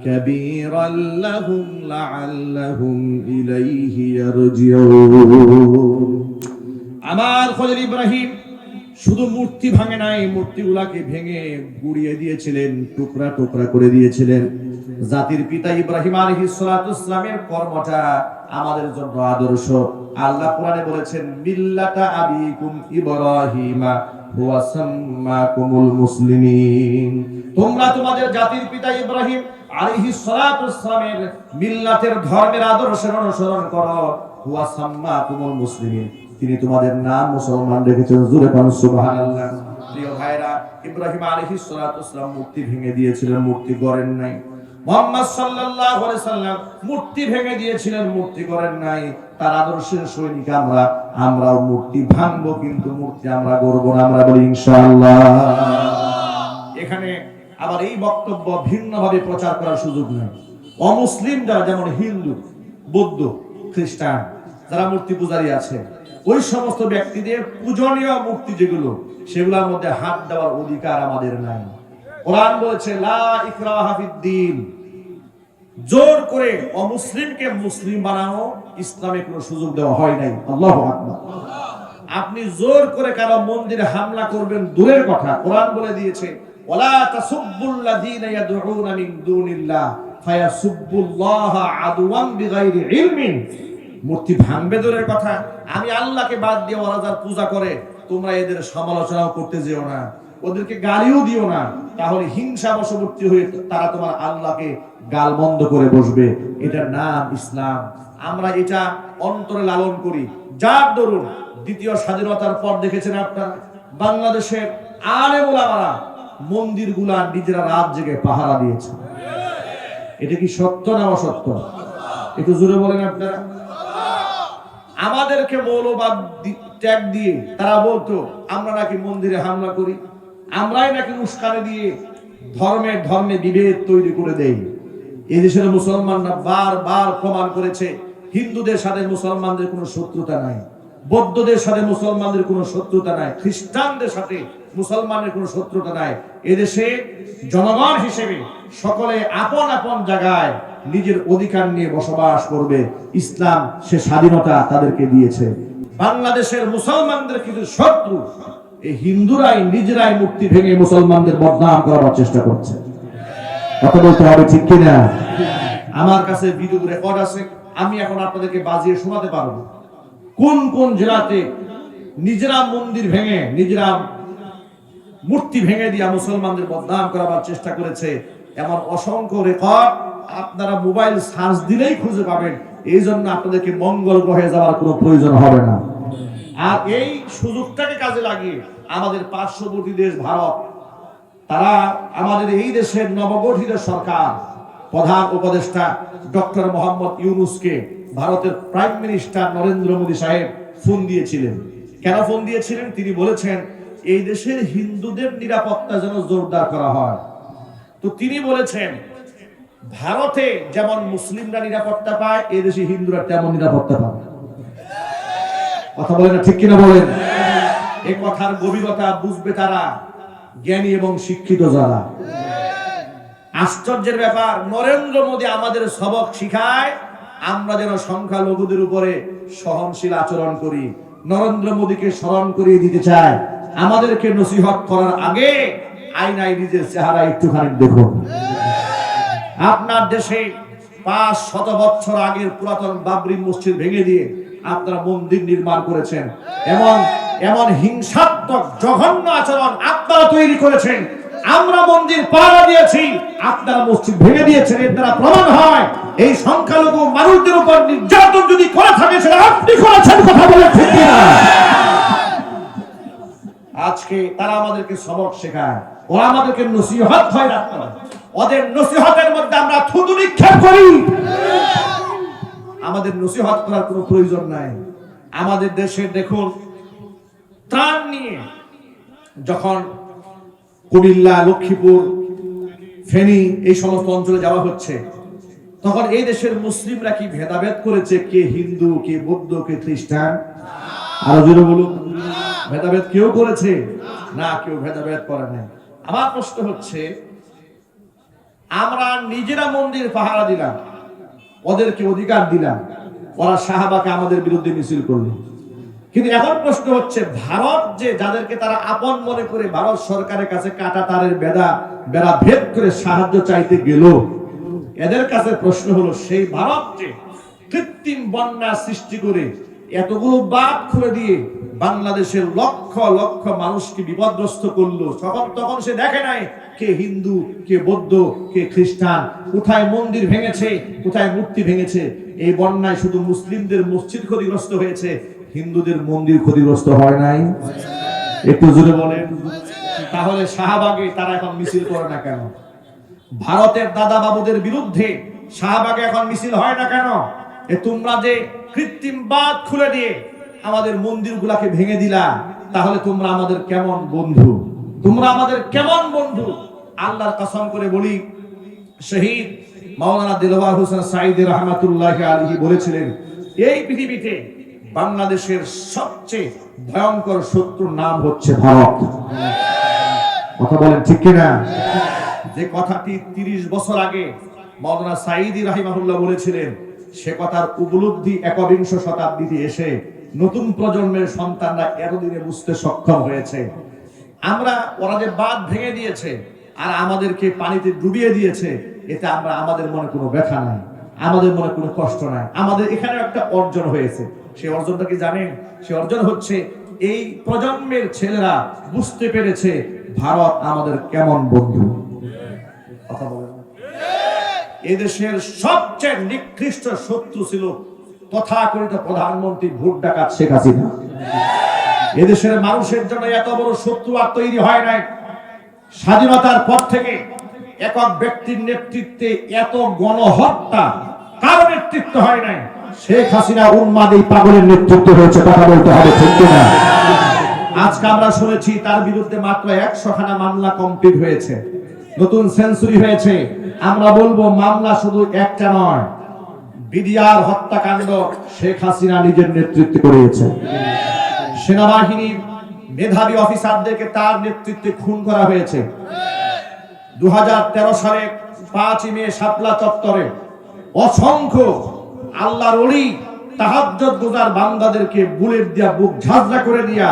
কাবীরান লাহুম লাআল্লাহুম ইলাইহি ইয়ারজিউন। আমার খলিল ইব্রাহিম শুধু মূর্তি ভাঙে নাই, মূর্তিগুলাকে ভেঙে গুড়িয়ে দিয়েছিলেন, টুকরা টুকরা করে দিয়েছিলেন। জাতির পিতা ইব্রাহিম আলাইহিস সালাতু ওয়াস সালামের কর্মটা আমাদের জন্য আদর্শ। আল্লাহ কোরআনে বলেছেন, মিল্লাতা আবিকুম ইব্রাহিমা হুয়া সাম্মাকুমুল মুসলিমিন। তোমরা তোমাদের জাতির পিতা ইব্রাহিম আলাইহিস সালাতু ওয়াস সালামের মিল্লাতের ধর্মের আদর্শের অনুসরণ করো। হুয়া সাম্মাকুমুল মুসলিমিন, তিনি তোমাদের নাম মুসলমান রেখেছেন। জোরে বলুন সুবহানাল্লাহ। প্রিয় ভাইরা, ইব্রাহিম আলাইহিস সালাতু ওয়াস সালাম মূর্তি ভেঙে দিয়েছিলেন, মূর্তি গড়েন নাই। মুহাম্মদ সাল্লাল্লাহু আলাইহি সাল্লাম মূর্তি ভেঙে দিয়েছিলেন, মূর্তি গড়েন নাই। তার আদর্শের সৈনিক আমরাও মূর্তি ভাঙবো, কিন্তু মূর্তি আমরা গড়বো না। আমরা বলি ইনশাআল্লাহ। এখানে আবার এই বক্তব্য ভিন্নভাবে প্রচার করার সুযোগ নেই। অমুসলিম যারা, যেমন হিন্দু, বৌদ্ধ, খ্রিস্টান, যারা মূর্তি পূজারী আছে, ওই সমস্ত ব্যক্তিদের পূজনীয় মূর্তি যেগুলো, সেগুলোর মধ্যে হাত দেওয়ার অধিকার আমাদের নাই। কোরআন বলেছে, লা ইকরাহা ফিদ্দীন, জোর করে অমুসলিমকে মুসলিম বানানো ইসলামে কোনো সুযোগ দেওয়া হয় নাই। আল্লাহু আকবার। আপনি জোর করে কারো মন্দিরে হামলা করবেন দূরের কথা, কোরআন বলে দিয়েছে, ওয়ালা তাসুব্বুল্লাযীনা ইয়াদউনা মিন দুনিল্লাহ ফায়াসুব্বুল্লাহা আদওয়ান বিগাইরি ইলমিন। মূর্তি ভাঙবে দূরের কথা, আমি আল্লাহকে বাদ দিয়ে ওরা যার পূজা করে, তোমরা এদের সমালোচনাও করতে যেও না, ওদেরকে গালিও দিও না, তাহলে হিংসা বশবর্তী হয়ে তারা তোমার আল্লাহকে গালমন্দ করে বসবে। এটার নাম ইসলাম। আমরা এটা অন্তরে লালন করি। যার দরুন দ্বিতীয় স্বাধীনতার পর দেখেছেন আপনারা, বাংলাদেশের আলেম ওলামারা মন্দিরগুলা নিজেরা রাত জেগে পাহারা দিয়েছে। এটা কি সত্য না অসত্য? একটু জোরে বলেন আপনারা। আমাদেরকে মৌলবাদ ট্যাগ দিয়ে তারা বলতো আমরা নাকি মন্দিরে হামলা করি, আমরাই নাকি উস্কানি দিয়ে ধর্মে বিভেদ তৈরি করে দেই। এই দেশের মুসলমানরা বারবার প্রমাণ করেছে, হিন্দুদের সাথে মুসলমানদের কোনো শত্রুতা নাই, বৌদ্ধদের সাথে মুসলমানদের কোনো শত্রুতা নাই, খ্রিস্টানদের সাথে মুসলমানের কোনো শত্রুতা নাই। এদেশে জনগণ হিসেবে সকলে আপন আপন জায়গায় নিজের অধিকার নিয়ে বসবাস করবে। ইসলাম সে স্বাধীনতা তাদেরকে দিয়েছে। বাংলাদেশের মুসলমানদের কিছু শত্রু এই হিন্দুরাই নিজেরাই মূর্তি ভেঙে মুসলমানদের বদনাম করার চেষ্টা করছে। কথা বলতে হবে, ঠিক কিনা? আমার কাছে ভিডিও রেকর্ড আছে, আমি এখন আপনাদেরকে বাজিয়ে শোনাতে পারবো কোন কোন জেলাতে নিজেরা মন্দির ভেঙে, নিজেরা মূর্তি ভেঙে দিয়া মুসলমানদের বদনাম করার চেষ্টা করেছে। এমন অসংখ্য রেকর্ড আপনারা মোবাইল সার্চ দিলেই খুঁজে পাবেন। এই জন্য আপনাদেরকে মঙ্গল গ্রহে যাওয়ার কোনো প্রয়োজন হবে না। আর এই সুযোগটাকে কাজে লাগিয়ে আমাদের পার্শ্ববর্তী দেশ ভারত, তারা আমাদের এই দেশের নবগঠিত সরকার প্রধান উপদেষ্টা ডক্টর মোহাম্মদ ইউনূসকে ভারতের প্রাইম মিনিস্টার নরেন্দ্র মোদী সাহেব ফোন দিয়েছিলেন। কেন ফোন দিয়েছিলেন? তিনি বলেছেন এই দেশের হিন্দুদের নিরাপত্তা যেন জোরদার করা হয়। তো তিনি বলেছেন ভারতে যেমন মুসলিমরা নিরাপত্তা পায়, এই দেশে হিন্দুরা তেমন নিরাপত্তা পায়। কথা বলেন না, ঠিক কিনা বলেন? এই কথার গভীরতা বুঝবে তারা, জ্ঞানী এবং শিক্ষিত যারা। আশ্চর্যের ব্যাপার, নরেন্দ্র মোদী আমাদের সবক শিখায় আমরা যেন সংখ্যালঘুদের উপরে সহনশীল আচরণ করি। নরেন্দ্র মোদীকে স্মরণ করিয়ে দিতে চায়, আমাদেরকে নসিহত করার আগে আয়নায় নিজের চেহারা একটুখানি দেখুন। আপনার দেশে 500 বছর আগের পুরাতন বাবরি মসজিদ ভেঙে দিয়ে আপনারা মন্দির নির্মাণ করেছেন। এমন হিংসাত্মক জঘন্য আচরণ আপনারা তৈরি করেছেন। আমরা মন্দির পাহারা দিয়েছি, আপনারা মসজিদ ভেঙে দিয়েছেন। এর দ্বারা প্রমাণ হয় এই সংখ্যালঘু মানুষদের উপর নির্যাতন যদি করে থাকে সেটা আপনি করেছেন। কথা বলে ঠিক কিনা? আজকে তারা আমাদেরকে সবক শেখায়, ওরা আমাদেরকে নসিহত হয় না। ওদের নসিহতের মধ্যে আমরা থুতু নিক্ষেপ করি। আমাদের নসিহত করার কোনো প্রয়োজন নাই। আমাদের দেশে দেখুন, ত্রাণ নিয়ে যখন কুমিল্লা, লক্ষ্মীপুর, ফেনী এই সমস্ত অঞ্চলে যাওয়া হচ্ছে, তখন এই দেশের মুসলিমরা কি ভেদাভেদ করেছে? কে হিন্দু, কে বৌদ্ধ, কে খ্রিস্টান? আরো জোরে বলুন। ভেদাভেদ কেউ করেছে না? কেউ ভেদাভেদ করে নাই। আমার প্রশ্ন হচ্ছে, আমরা নিজেরা মন্দির পাহারা দিলাম, ওদেরকে অধিকার দিলাম, ওরা শাহবাগে আমাদের বিরুদ্ধে মিছিল করলো। কিন্তু এখন প্রশ্ন হচ্ছে, ভারত যে যাদেরকে তারা আপন মনে করে ভারত সরকারের কাছে কাটা তারের বেড়া ভেদ করে সাহায্য চাইতে গেল, এদের কাছে প্রশ্ন হলো, সেই ভারত যে কৃত্রিম বন্যা সৃষ্টি করে এতগুলো বাঁধ খুলে দিয়ে বাংলাদেশের লক্ষ লক্ষ মানুষকে বিপদগ্রস্ত করলো, তখন সে দেখে নাই কে হিন্দু, কে বৌদ্ধ, কে খ্রিস্টান, কোথায় মন্দির ভেঙেছে, কোথায় মূর্তি ভেঙেছে। এই বন্যায় শুধু মুসলিমদের মসজিদ ক্ষতিগ্রস্ত হয়েছে, হিন্দুদের মন্দির ক্ষতিগ্রস্ত হয় নাই? একটু জোরে বলেন। তাহলে শাহবাগে তারা এখন মিছিল করে না কেন? ভারতের দাদা বাবুদের বিরুদ্ধে শাহবাগে এখন মিছিল হয় না কেন? তোমরা যে কৃত্রিম বাঁধ খুলে দিয়ে আমাদের মন্দিরগুলোকে ভেঙে দিলা, তাহলে তোমরা আমাদের কেমন বন্ধু? তোমরা আমাদের কেমন বন্ধু? আল্লাহর কসম করে বলি, শহীদ মাওলানা দিলওয়ার হোসেন সাঈদী রাহমাতুল্লাহি আলাইহি বলেছিলেন, এই পৃথিবীতে বাংলাদেশের সবচেয়ে ভয়ঙ্কর শত্রুর নাম হচ্ছে ভারত। কথা বলেন ঠিক কিনা? যে কথাটি 30 বছর আগে মাওলানা সাঈদী রাহিমাহুল্লাহ বলেছিলেন, সে কথার উপলব্ধি 21 শতাব্দীতে এসে নতুন প্রজন্মের সন্তানরা এতদিনে বুঝতে সক্ষম হয়েছে। ওরা যে বাঁধ ভেঙে দিয়েছে আর আমাদেরকে পানিতে ডুবিয়ে দিয়েছে, এতে আমাদের মনে কোনো ব্যথা নাই, আমাদের মনে কোনো কষ্ট নাই। আমাদের এখানে একটা অর্জন হয়েছে। সেই অর্জনটা কি জানেন? সে অর্জন হচ্ছে এই প্রজন্মের ছেলেরা বুঝতে পেরেছে ভারত আমাদের কেমন বন্ধু। কথা বলেন। এদেশের সবচেয়ে নিকৃষ্ট শত্রু ছিল তথাকথিত প্রধানমন্ত্রী ভোট ডাকাত শেখ হাসিনা। এদেশের মানুষের জন্য এত বড় শত্রু আর তৈরি হয় নাই। স্বাধীনতার পর থেকে একক ব্যক্তির নেতৃত্বে এত গণহত্যা কারো নেতৃত্ব হয় নাই। শেখ হাসিনা উন্মাদ এই পাগলের নেতৃত্ব হয়েছে। কথা বলতে হবে ঠিক কিনা? আজকে আমরা শুনেছি তার বিরুদ্ধে মাত্র 100 খানা মামলা কমপ্লিট হয়েছে, নতুন সেঞ্চুরি হয়েছে। আমরা বলবো মামলা শুধু একটা নয়, বিডিআর হত্যাকাণ্ড শেখ হাসিনা নিজের নেতৃত্বে করিয়েছে। সেনাবাহিনীর মেধাবী অফিসারদেরকে তার নেতৃত্বে খুন করা হয়েছে। 2013 সালে 5 মে শাপলা চত্বরে অসংখ্য আল্লাহর ওলি তাহাজ্জুদ গুজার বান্দাদেরকে বুলেট দিয়া বুক ঝাঁঝরা করে দিয়া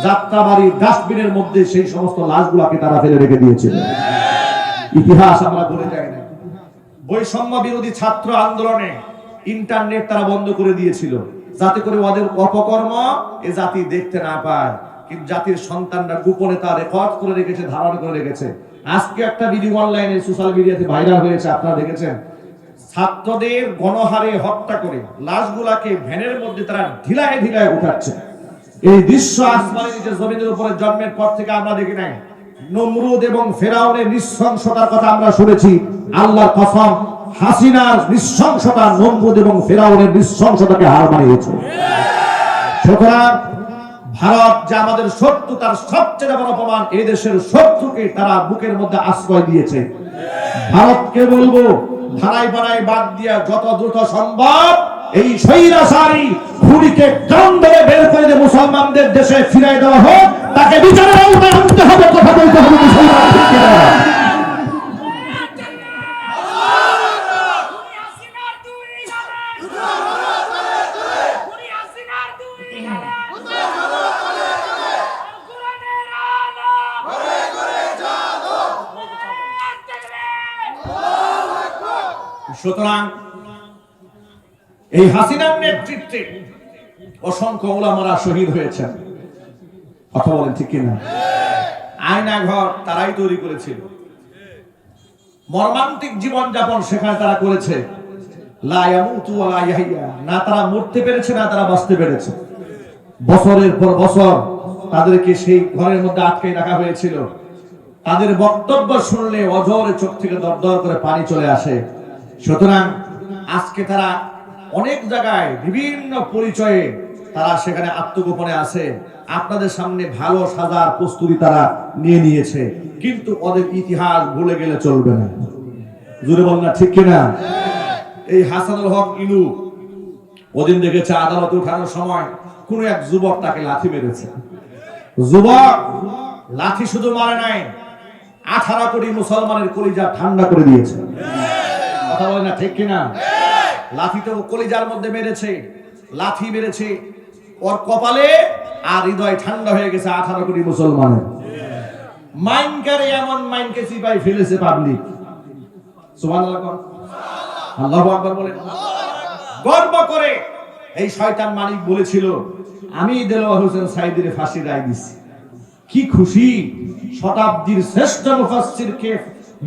যাত্রাবাড়ির ডাস্টবিনের মধ্যে সেই সমস্ত লাশগুলোকে তারা ফেলে রেখে দিয়েছিল। ইতিহাস আমরা ভুলে যাই না। বৈষম্য বিরোধী ছাত্র আন্দোলনে ইন্টারনেট তারা বন্ধ করে দিয়েছিল, যাতে করে ওদের অপকর্ম এ জাতি দেখতে না পায়। কিন্তু জাতির সন্তানরা গোপনে তা রেকর্ড করে রেখেছে, ধারণ করে রেখেছে। আজকে একটা ভিডিও অনলাইনে সোশ্যাল মিডিয়াতে ভাইরাল হয়েছে, আপনারা দেখেছেন। ছাত্রদের গণহারে হত্যা করে লাশগুলাকে ভ্যানের মধ্যে তারা ঢিলায় ঢিলায় উঠাচ্ছে। এই দৃশ্য আসমানের নিচে জমিনের উপরে জন্মের পর থেকে আমরা দেখি নাই। নমরুদ এবং ফেরাউনের নৃশংসতার কথা আমরা শুনেছি। আল্লাহর কসম, হাসিনার নৃশংসতা নমরুদ এবং ফেরাউনের নৃশংসতাকে হার মানিয়েছে। সুতরাং ভারত যে আমাদের শত্রু, তার সবচেয়ে বড় প্রমাণ এই দেশের শত্রুকে তারা বুকের মধ্যে আশ্রয় দিয়েছে। ভারতকে বলবো, ধারাই বানাই বাদ দিয়া যত দ্রুত সম্ভব এই স্বৈরাচারী খুনিকে কান ধরে বের করে দিয়ে মুসলমানদের দেশে ফিরাই দেওয়া হোক, তাকে বিচারের আওতায় আনতে হবে। কথা বলতে হবে মুসলমান ঠিক কিনা? সুতরাং এই হাসিনার নেতৃত্বে অসংখ্য উলামারা শহীদ হয়েছেন। কথা বলেন ঠিক কিনা? আয়না ঘর তারাই তৈরি করেছিল, মর্মান্তিক জীবনযাপন সেখানে তারা করেছে। লা ইয়ামুতু ওয়া লা ইয়াহইয়া, না তারা মরতে পেরেছে না তারা বাঁচতে পেরেছে। বছরের পর বছর তাদেরকে সেই ঘরের মধ্যে আটকে রাখা হয়েছিল। তাদের বক্তব্য শুনলে অঝরে চোখ থেকে দরদর করে পানি চলে আসে। সুতরাং আজকে তারা অনেক জায়গায় বিভিন্ন পরিচয়ে তারা সেখানে আত্মগোপনে আছে। আপনাদের সামনে ভালো সাজার প্রস্তুতি তারা নিয়ে নিয়েছে, কিন্তু ওদের ইতিহাস ভুলে গেলে চলবে না। জোরে বল না ঠিক কিনা? এই হাসানুল হক ইনু ওদিন দেখেছে আদালতে উঠানোর সময় কোন এক যুবক তাকে লাথি মেরেছে। যুবক লাথি শুধু মারে নাই, 18 কোটি মুসলমানের কলিজা ঠান্ডা করে দিয়েছে। কথা বলে না ঠিক কিনা? লাথি তো কলিজার মধ্যে মেরেছে, লাথি মেরেছে ওর কপালে, আর হৃদয় ঠান্ডা হয়ে গেছে 18 কোটি মুসলমানের। মাইনকারে এমন মাইনকে সিপাই ফেলেছে পাবলিক। সুবহানাল্লাহ, আল্লাহু আকবার বলেন। গর্ব করে এই শয়তান মালিক বলেছিল, আমি দেলোয়ার হোসেন সাইদিরে ফাঁসি রায় দিছি। কি খুশি! শতাব্দীর শ্রেষ্ঠ মুফাসসিরকে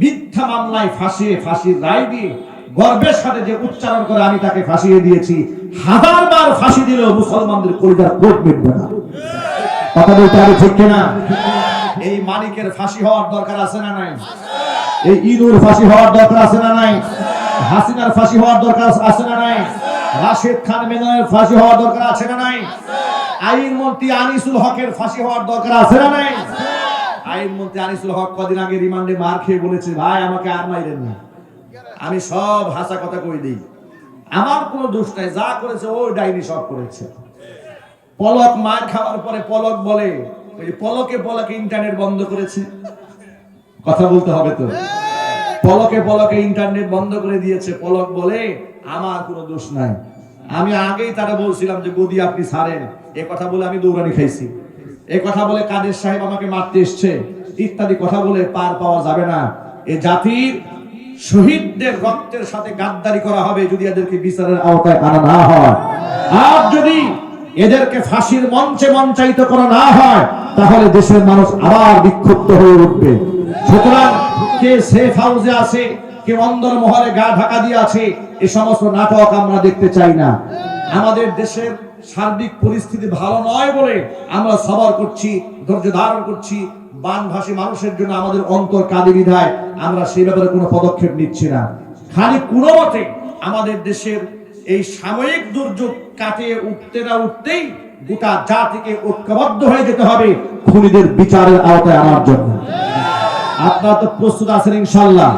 মিথ্যা মামলায় ফাঁসির রায় দিয়ে গর্বের সাথে যে উচ্চারণ করে আমি তাকে ফাঁসিয়ে দিয়েছি, 1000 বার ফাঁসি দিলেও মুসলমানদের কলিজার কোট মিটবে না। কথা বলতে হবে ঠিক কিনা? এই মালিকের ফাঁসি হওয়ার দরকার আছে না নাই? এই ইনুর ফাঁসি হওয়ার দরকার আছে না নাই? হাসিনার ফাঁসি হওয়ার দরকার আছে না নাই? রাশেদ খান মেননের ফাঁসি হওয়ার দরকার আছে না নাই? আইনমন্ত্রী আনিসুল হকের ফাঁসি হওয়ার দরকার আছে না নাই? আইনমন্ত্রী আনিসুল হক কদিন আগে রিমান্ডে মার খেয়ে বলেছে, ভাই আমাকে আর মাইরেন না, আমি সব হাসা কথা কই দিই, আমার কোনো দোষ নাই, যা করেছে ওই ডাইনি সব করেছে। পলক মার খাওয়ার পরে পলক বলে, ওই পলকে ইন্টারনেট বন্ধ করেছে। কথা বলতে হবে তো। পলকে ইন্টারনেট বন্ধ করে দিয়েছে। পলক বলে আমার কোনো দোষ নাই, আমি আগেই তারা বলছিলাম যে গদি আপনি ছাড়েন। এ কথা বলে আমি দৌড়ানি খাইছি, এ কথা বলে কাদের সাহেব আমাকে মারতে এসছে, ইত্যাদি কথা বলে পার পাওয়া যাবে না। এ জাতির শহীদদের রক্তের সাথে গাদ্দারি করা হবে যদি এদেরকে বিচারের আওতায় আনা না হয়। আর যদি এদেরকে ফাঁসির মঞ্চে মঞ্চায়িত করা না হয়, তাহলে দেশের মানুষ আবার বিক্ষুব্ধ হয়ে উঠবে। সুতরাং কে সেফ হাউসে আছে, কে অন্দর মহলে গা ঢাকা দিয়ে আছে, এই সমস্ত নাটক আমরা দেখতে চাই না। আমাদের দেশের সার্বিক পরিস্থিতি ভালো নয় বলে আমরা সবর করছি, ধৈর্য ধারণ করছি। বানভাসী মানুষের জন্য আমাদের অন্তর কাঁদে বিধায় আমরা সেই ব্যাপারে কোনো পদক্ষেপ নিচ্ছি না। খালি কোনো মতে আমাদের দেশের এই সাময়িক দুর্যোগ কাটিয়ে উঠতে না উঠতেই গোটা জাতিকে ঐক্যবদ্ধ হয়ে যেতে হবে খুনিদের বিচারের আওতায় আনার জন্য। আপনারা তো প্রস্তুত আছেন ইনশাআল্লাহ?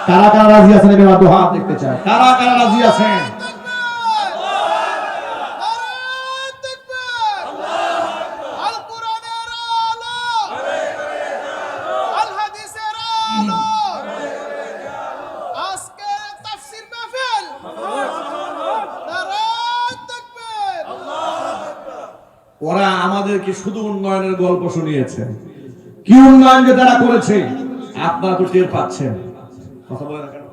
কারা কারা রাজি আছেন? এবার দু হাত দেখতে চাই, কারা কারা রাজি আছেন? ওরা আমাদেরকে শুধু উন্নয়নের গল্প শুনিয়েছে। কি উন্নয়ন যে তারা করেছে আপনারা তো টের পাচ্ছেন। কথা বলে না কেন?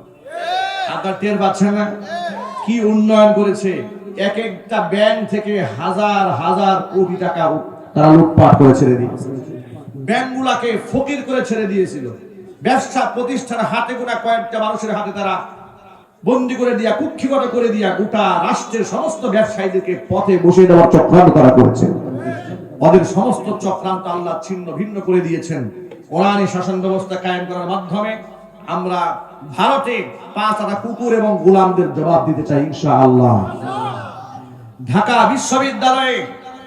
আপনারা টের পাচ্ছেন না? কি উন্নয়ন করেছে! এক একটা ব্যাংক থেকে হাজার হাজার কোটি টাকা তারা লুটপাট করে ছেড়ে দিয়েছে। ব্যাংকগুলোকে ফকির করে ছেড়ে দিয়েছিল। ব্যবসা প্রতিষ্ঠান হাতে গোনা কয়েকটা মানুষের হাতে তারা বন্দী করে দিয়া, কুক্ষিগত করে দিয়া গোটা রাষ্ট্রের সমস্ত ব্যবসায়ীদেরকে পথে বসিয়ে দেওয়ার চক্রান্ত তারা করেছে। ওদের সমস্ত চক্রান্ত আল্লাহ ছিন্ন ভিন্ন করে দিয়েছেন। কোরআনী শাসন ব্যবস্থা কায়েম করার মাধ্যমে আমরা ভারতে 5 আনা কুকুর এবং গোলামদের জবাব দিতে চাই ইনশাআল্লাহ। ঢাকা বিশ্ববিদ্যালয়ে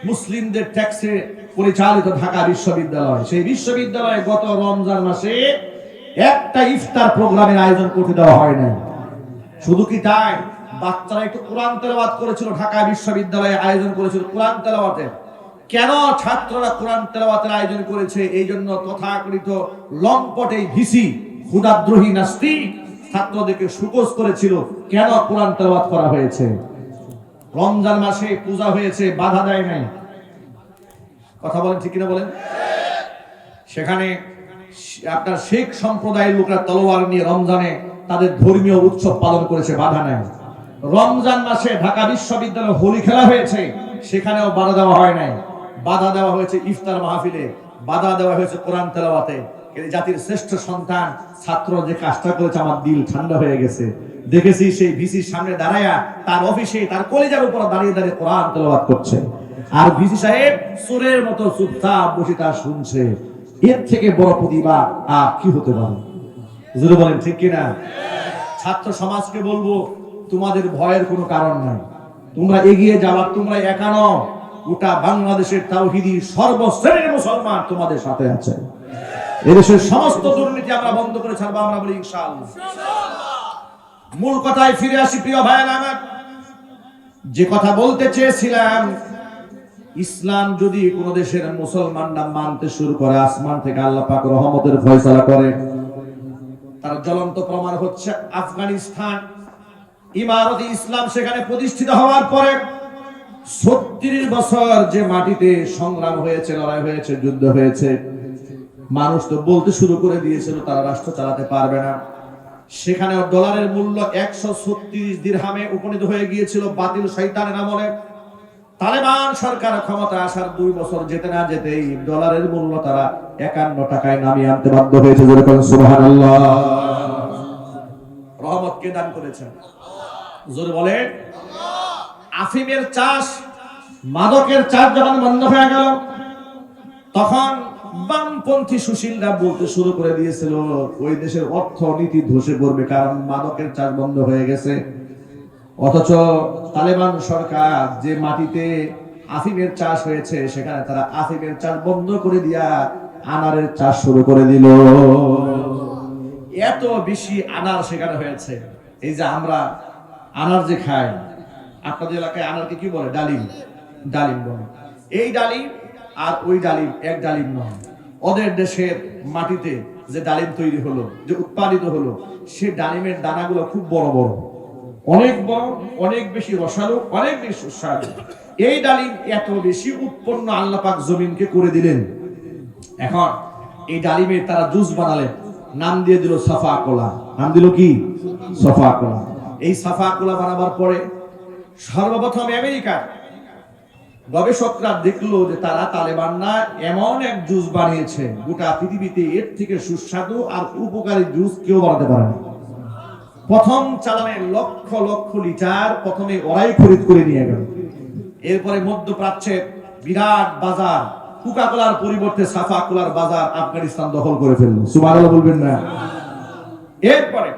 মুসলিমদের ট্যাক্সে পরিচালিত ঢাকা বিশ্ববিদ্যালয়, সেই বিশ্ববিদ্যালয়ে গত রমজান মাসে একটা ইফতার প্রোগ্রামের আয়োজন করতে দেওয়া হয় না। শুধু কি তাই, বাচ্চারা একটু কোরআন তেলাওয়াত করেছিল, ঢাকা বিশ্ববিদ্যালয়ে আয়োজন করেছিল কোরআন তেলাওয়াতের। কেন ছাত্ররা কোরআন তেলাওয়াতের আয়োজন করেছে? এই জন্য তথাকথিত লম্পট এই ভিসি ক্ষুধাদ্রোহী নাস্তিক ছাত্রদেরকে সুকোজ করেছিল। কেন কোরআন তেলাওয়াত করা হয়েছে? রমজান মাসে পূজা হয়েছে, বাধা দেয় নাই। কথা বলেন ঠিক কিনা বলেন? সেখানে আপনার শেখ সম্প্রদায়ের লোকরা তলোয়ার নিয়ে রমজানে তাদের ধর্মীয় উৎসব পালন করেছে, বাধা নেয়। রমজান মাসে ঢাকা বিশ্ববিদ্যালয়ে হোলি খেলা হয়েছে, সেখানেও বাধা দেওয়া হয় নাই। বাধা দেওয়া হয়েছে ইফতার মাহফিলে, বাধা দেওয়া হয়েছে কোরআন তেলাওয়াতে। এই জাতির শ্রেষ্ঠ সন্তান ছাত্র যে কাজটা করেছে, আমার দিল ঠান্ডা হয়ে গেছে। দেখেছি সেই ভিসির সামনে দাঁড়ায়া তার অফিসে তার কলিজার উপর দাঁড়িয়ে দাঁড়িয়ে কোরআন তেলাওয়াত করছে, আর ভিসি সাহেব সুরের মতো চুপচাপ বসে তা শুনছে। এর থেকে বড় প্রতিভা আর কি হতে পারে? জোরে বলেন ঠিক কিনা? ছাত্র সমাজকে বলবো, তোমাদের ভয়ের কোনো কারণ নাই, তোমরা এগিয়ে যাওয়ার, তোমরা একা নও। গোটা বাংলাদেশের তাওহীদি সর্বশ্রেণীর মুসলমান তোমাদের সাথে আছে। এদেশের সমস্ত দুর্নীতি আমরা বন্ধ করে ছাড়বো, আমরা বলি ইনশাআল্লাহ। মূল কথায় ফিরে আসি প্রিয় ভাইয়েরা আমার। যে কথা বলতে চেয়েছিলাম, ইসলাম যদি কোন দেশের মুসলমানরা মানতে শুরু করে, আসমান থেকে আল্লাহ পাক রহমতের ফয়সালা করে। তার জ্বলন্ত প্রমাণ হচ্ছে আফগানিস্তান। ইমারত ইসলাম সেখানে প্রতিষ্ঠিত হওয়ার পরে ৩৬ বছর যে মাটিতে সংগ্রাম হয়েছে, লড়াই হয়েছে, যুদ্ধ হয়েছে, মানুষ তো বলতে শুরু করে দিয়েছিল তারা রাষ্ট্র চালাতে পারবে না। সেখানে ডলারের মূল্য ১৩৬ দিরহামে উপনীত হয়ে গিয়েছিল বাতিল শয়তানের আমলে। তালেবান সরকার ক্ষমতা আসার ২ বছর যেতে না যেতেই ডলারের মূল্য তারা ৫১ টাকায় নামিয়ে আনতে বাধ্য হয়েছে। যেরকম সুবহানাল্লাহ। রহমত কে দান করেছেন? জোরে বলে। আফিমের চাষ, মাদকের চাষ যখন বন্ধ হয়ে গেল, তখন বামপন্থী সুশীলরা বলতে শুরু করে দিয়েছিল ওই দেশের অর্থনীতি ধসে পড়বে, কারণ মাদকের চাষ বন্ধ হয়ে গেছে। অথচ তালেবান সরকার যে মাটিতে আফিমের চাষ হয়েছে, সেখানে তারা আফিমের চাষ বন্ধ করে দিয়া আনারের চাষ শুরু করে দিল। এত বেশি আনার সেখানে হয়েছে। এই যে আমরা আনার যে খাই, আপনাদের এলাকায় আনারকে কি বলে? ডালিম। ডালিম বলে। এই ডালিম আর ওই ডালিম এক ডালিম নয়। ওদের দেশের মাটিতে যে ডালিম তৈরি হলো, যে উৎপাদিত হলো, সে ডালিমের দানাগুলো খুব বড় বড়, অনেক বড়, অনেক বেশি রসালো, অনেক বেশি সুস্বাদু। এই ডালিম এত বেশি উৎপন্ন আল্লাহ পাক জমিনকে করে দিলেন। এখন এই ডালিমের তারা জুস বানালেন, নাম দিয়ে দিল সাফা কোলা। নাম দিল কি? সাফা কোলা। এই সাফা কোলা বানাবার পরে সর্বপ্রথম আমেরিকার গবেষকরা দেখলো যে তারা তালেবানরা এমন এক জুস বানিয়েছে, গোটা পৃথিবীতে এর থেকে সুস্বাদু আর উপকারী জুস কেউ বানাতে পারে না। প্রথম চালানে লক্ষ লক্ষ লিটার প্রথমে ওরাই খরিদ করে নিয়ে গেল। এরপরে মধ্যপ্রাচ্যের বিরাট বাজার, কোকা কোলার পরিবর্তে সাফা কোলার বাজার আফগানিস্তান দখল করে ফেলল। সুবহানাল্লাহ বলবেন না? এরপরে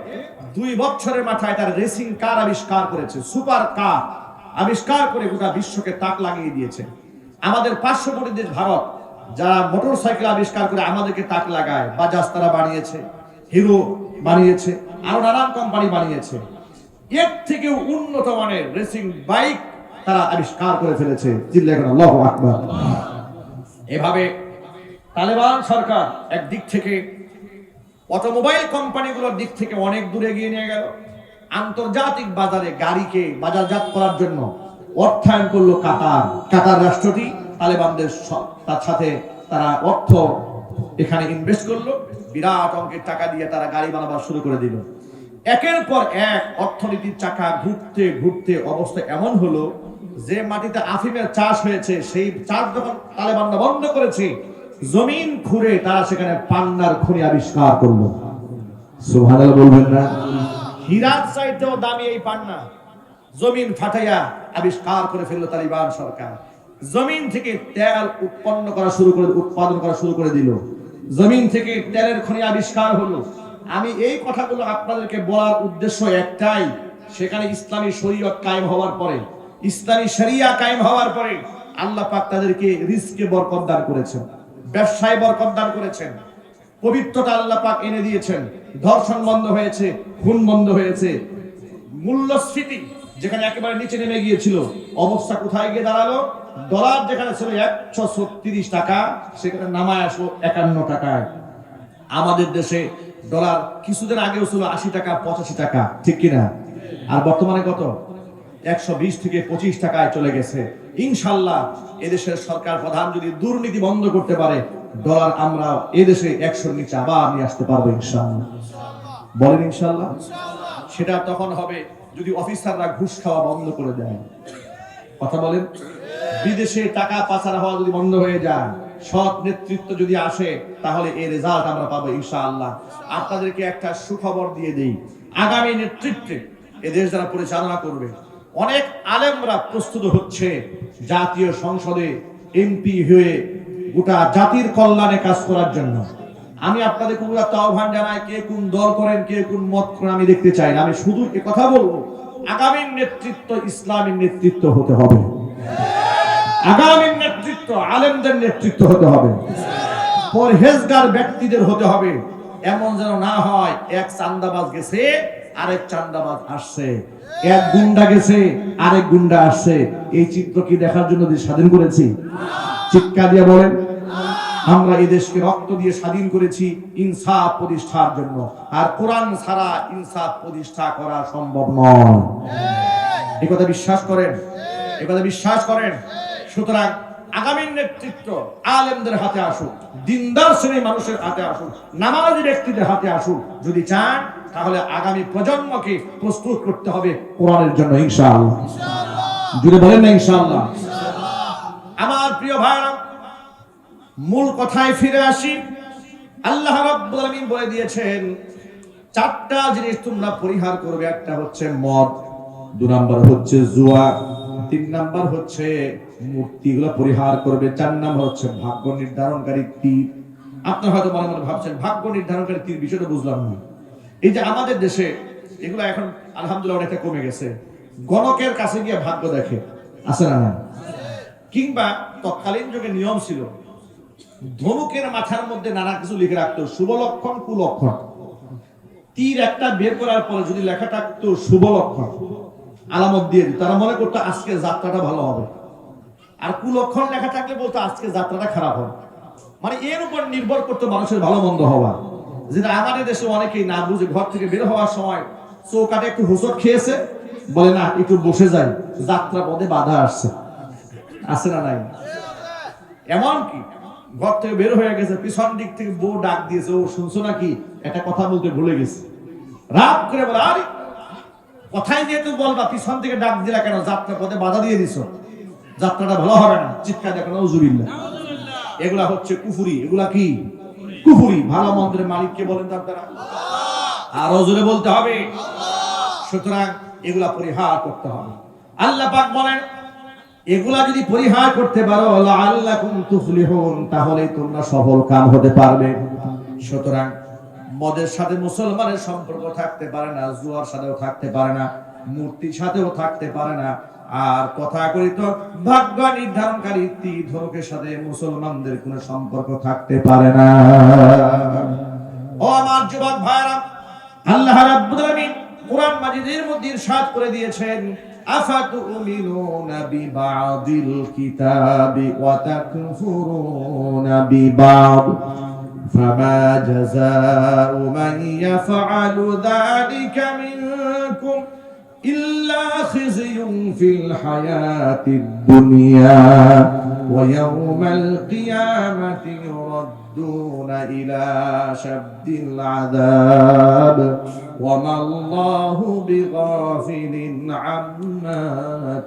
2 বছরের মাথায় তার রেসিং কার আবিষ্কার করেছে, সুপার কার আবিষ্কার করে গোটা বিশ্বকে তাক লাগিয়ে দিয়েছে। আমাদের পার্শ্ববর্তী দেশ ভারত, যারা মোটর সাইকেল আবিষ্কার করে আমাদেরকে তাক লাগায়, বাজাজ তারা বানিয়েছে, হিরো বানিয়েছে, আরো নানান কোম্পানি বানিয়েছে। এর থেকেও উন্নত মানের রেসিং বাইক তারা আবিষ্কার করে ফেলেছে। চিল্লায় আল্লাহু আকবার। এভাবে তালেবান সরকার একদিক থেকে অটোমোবাইল কোম্পানিগুলোর দিক থেকে অনেক দূরে গিয়ে নিয়ে গেল। আন্তর্জাতিক বাজারে গাড়িকে বাজারজাত করার জন্য অর্থায়ন করলো কাতার। কাতার রাষ্ট্রটি তালেবানদের তার সাথে তারা অর্থ এখানে ইনভেস্ট করলো, বিরাট অঙ্কের টাকা দিয়ে তারা গাড়ি বানাবার শুরু করে দিল। একের পর এক অর্থনীতির চাকা ঘুরতে ঘুরতে অবস্থা এমন হলো যে মাটিতে আফিমের চাষ হয়েছে, সেই চাষ যখন তালেবানরা বন্ধ করেছে, জমিন খুঁড়ে তারা সেখানে পান্নার খনি আবিষ্কার করলো। সুবহানাল্লাহ বলবেন না? হীরার চাইতেও দামি এই পান্না জমিন ফাটাইয়া আবিষ্কার করে ফেললো তালিবান সরকার। জমিন থেকে তেল উৎপন্ন করা শুরু করে, উৎপাদন করা শুরু করে দিল। জমিন থেকে তেলের খনি আবিষ্কার হলো। আমি এই কথাগুলো আপনাদেরকে বলার উদ্দেশ্য একটাই, সেখানে ইসলামী শরীয়ত কায়েম হওয়ার পরে, ইসলামী শরিয়া কায়েম হওয়ার পরে আল্লাহ পাক তাদেরকে রিজকে বরকত দান করেছেন, ব্যবসায় বরকত দান করেছেন, পবিত্রতা আল্লাহ পাক এনে দিয়েছেন, ধর্ষণ বন্ধ হয়েছে, খুন বন্ধ হয়েছে। মূল্যস্ফীতি যেখানে একেবারে নিচে নেমে গিয়েছিল, অবস্থা কোথায় গিয়ে দাঁড়ালো? ডলার যেখানে ছিল ১৩৬ টাকা, সেখানে নামায় আসলো ৫১ টাকায়। আমাদের দেশে ডলার কিছুদিন আগেও ছিল ৮০ টাকা, ৮৫ টাকা, ঠিক কিনা? আর বর্তমানে কত? ১২০ থেকে ২৫ টাকায় চলে গেছে। ইনশাআল্লাহ এদেশের সরকার প্রধান যদি দুর্নীতি বন্ধ করতে পারে, ডলার আমরা এদেশে ১০০-র নিচে আবার নিয়ে আসতে পারবো ইনশাআল্লাহ। বলেন ইনশাআল্লাহ। সেটা তখন হবে যদি অফিসাররা ঘুষ খাওয়া বন্ধ করে দেয়। কথা বলেন। বিদেশে টাকা পাচার হওয়া যদি বন্ধ হয়ে যায়, সৎ নেতৃত্ব যদি আসে, তাহলে এই রেজাল্ট আমরা পাবো ইনশাআল্লাহ। আপনাদেরকে একটা সুখবর দিয়ে দেই, আগামী নেতৃত্বে এদেশ যারা পরিচালনা করবে, অনেক আলেমরা প্রস্তুত হচ্ছে জাতীয় সংসদে এমপি হয়ে গোটা জাতির কল্যাণে কাজ করার জন্য। আমি আপনাদেরকে আহ্বান জানাই, কে কোন দল করেন, কে কোন মত করেন আমি দেখতে চাই না। আমি শুধু এ কথা বলবো, আগামী নেতৃত্ব ইসলামী নেতৃত্ব হতে হবে। আগামী নেতৃত্ব আলেমদের নেতৃত্ব হতে হবে, পরহেজগার ব্যক্তিদের হতে হবে। এমন যেন না হয় এক চান্দাবাজ গেছে আরেক চান্দাবাজ আসছে, এক গুন্ডা গেছে আরেক গুন্ডা আসছে। এই চিত্র কি দেখার জন্য দেশ স্বাধীন করেছি? চিৎকার দিয়ে বলেন। আমরা এই দেশকে রক্ত দিয়ে স্বাধীন করেছি ইনসাফ প্রতিষ্ঠার জন্য, আর কোরআন ছাড়া ইনসাফ প্রতিষ্ঠা করা সম্ভব নয়। এই কথা বিশ্বাস করেন? এই কথা বিশ্বাস করেন? সুতরাং আগামী নেতৃত্ব আলেমদের হাতে আসুক, দিনদার শ্রেণীর মানুষের হাতে আসুক, নামাজি ব্যক্তিদের হাতে আসুক। যদি চান তাহলে আগামী প্রজন্মকে প্রস্তুত করতে হবে কোরআনের জন্য ইনশাআল্লাহ। যদি বলেন না ইনশাআল্লাহ। আমার প্রিয় ভাইরা, মূল কথায় ফিরে আসি। আল্লাহ রাব্বুল আলামিন বলে দিয়েছেন চারটা জিনিস তোমরা পরিহার করবে। একটা হচ্ছে মদ, 2 নাম্বার হচ্ছে জুয়া, 3 নাম্বার হচ্ছে মূর্তিগুলো পরিহার করবে, 4 নাম্বার হচ্ছে ভাগ্য নির্ধারণকারী তীর। আপনারা হয়তো মনে মনে ভাবছেন ভাগ্য নির্ধারণকারী তীর বিষয়টা বুঝলাম না। এই যে আমাদের দেশে এগুলো এখন আলহামদুলিল্লাহ অনেকটা কমে গেছে। গণকের কাছে গিয়ে ভাগ্য দেখে, আছে না না? কিংবা তৎকালীন যুগে নিয়ম ছিল, ধনুকের মাথার মধ্যে নানা কিছু লিখে রাখতো, শুভ লক্ষণ কুলক্ষণ। তীর একটা বের করার পরে যদি লেখা থাকতো শুভ লক্ষণ, আলামত দিয়ে দিত, তারা মনে করতো আজকে যাত্রাটা ভালো হবে। আর কুলক্ষণ লেখা থাকলে বলতো আজকে যাত্রাটা খারাপ হবে। মানে এর উপর নির্ভর করতো মানুষের ভালো মন্দ হওয়া। যেটা আমাদের দেশে অনেকেই না বুঝে ঘর থেকে বের হওয়ার সময় চৌকাটে একটু হোঁচট খেয়েছে, বলে না একটু বসে যাই, যাত্রা পথে বাধা আসছে। আছে না নাই? এমনকি ঘর থেকে বের হয়ে গেছে, পিছন দিক থেকে বউ ডাক দিয়েছে, ও শুনছো নাকি, একটা কথা বলতে ভুলে গেছে। রাগ করে বলে, আরে কথাই যেহেতু বলবা, পিছন থেকে ডাক দিলা কেন? যাত্রা পথে বাধা দিয়ে দিছো, যাত্রাটা ভালো হবে না। চিৎকার দেখো নাউজুবিল্লাহ। এগুলা হচ্ছে কুফরি। এগুলা কি কুফরি? ভালো মন্দের মালিককে বলেন তো আপনারা, আরো জোরে বলতে হবে। সুতরাং এগুলা পরিহার করতে হবে। আল্লাহ পাক বলেন এগুলা যদি পরিহার করতে পারো লাআল্লাকুম তুফলিহুন, তাহলে তোমরা সফল কাম হতে পারবে। সুতরাং মদের সাথে মুসলমানের সম্পর্ক থাকতে পারে না, জুয়ার সাথেও থাকতে পারে না, মূর্তির সাথেও থাকতে পারে না। আর তথাকথিত ভাগ্য নির্ধারণকারী তীর ধনুকের সাথে মুসলমানদের কোনো সম্পর্ক থাকতে পারে না। ও আমার যুবক ভাইরা, আল্লাহ রাব্বুল আলামিন কোরআন মাজিদের মধ্যে ইরশাদ করে দিয়েছেন, আফাতুমিনুনা বিবাদিল কিতাবি ওয়া তাকফুরুনা বিবাদ ফামা জাযাউ মান ইয়াফআলু যালিকা মিনকুম ইল্লা খিzyun ফিল হায়াতিদ দুনিয়া ওয়া ইয়াওমাল কিয়ামাতি ইউরাদ্দুনা ইলা শাদ্দিল আযাব ওয়া মাল্লাহু বিগাফিলিন আম্মা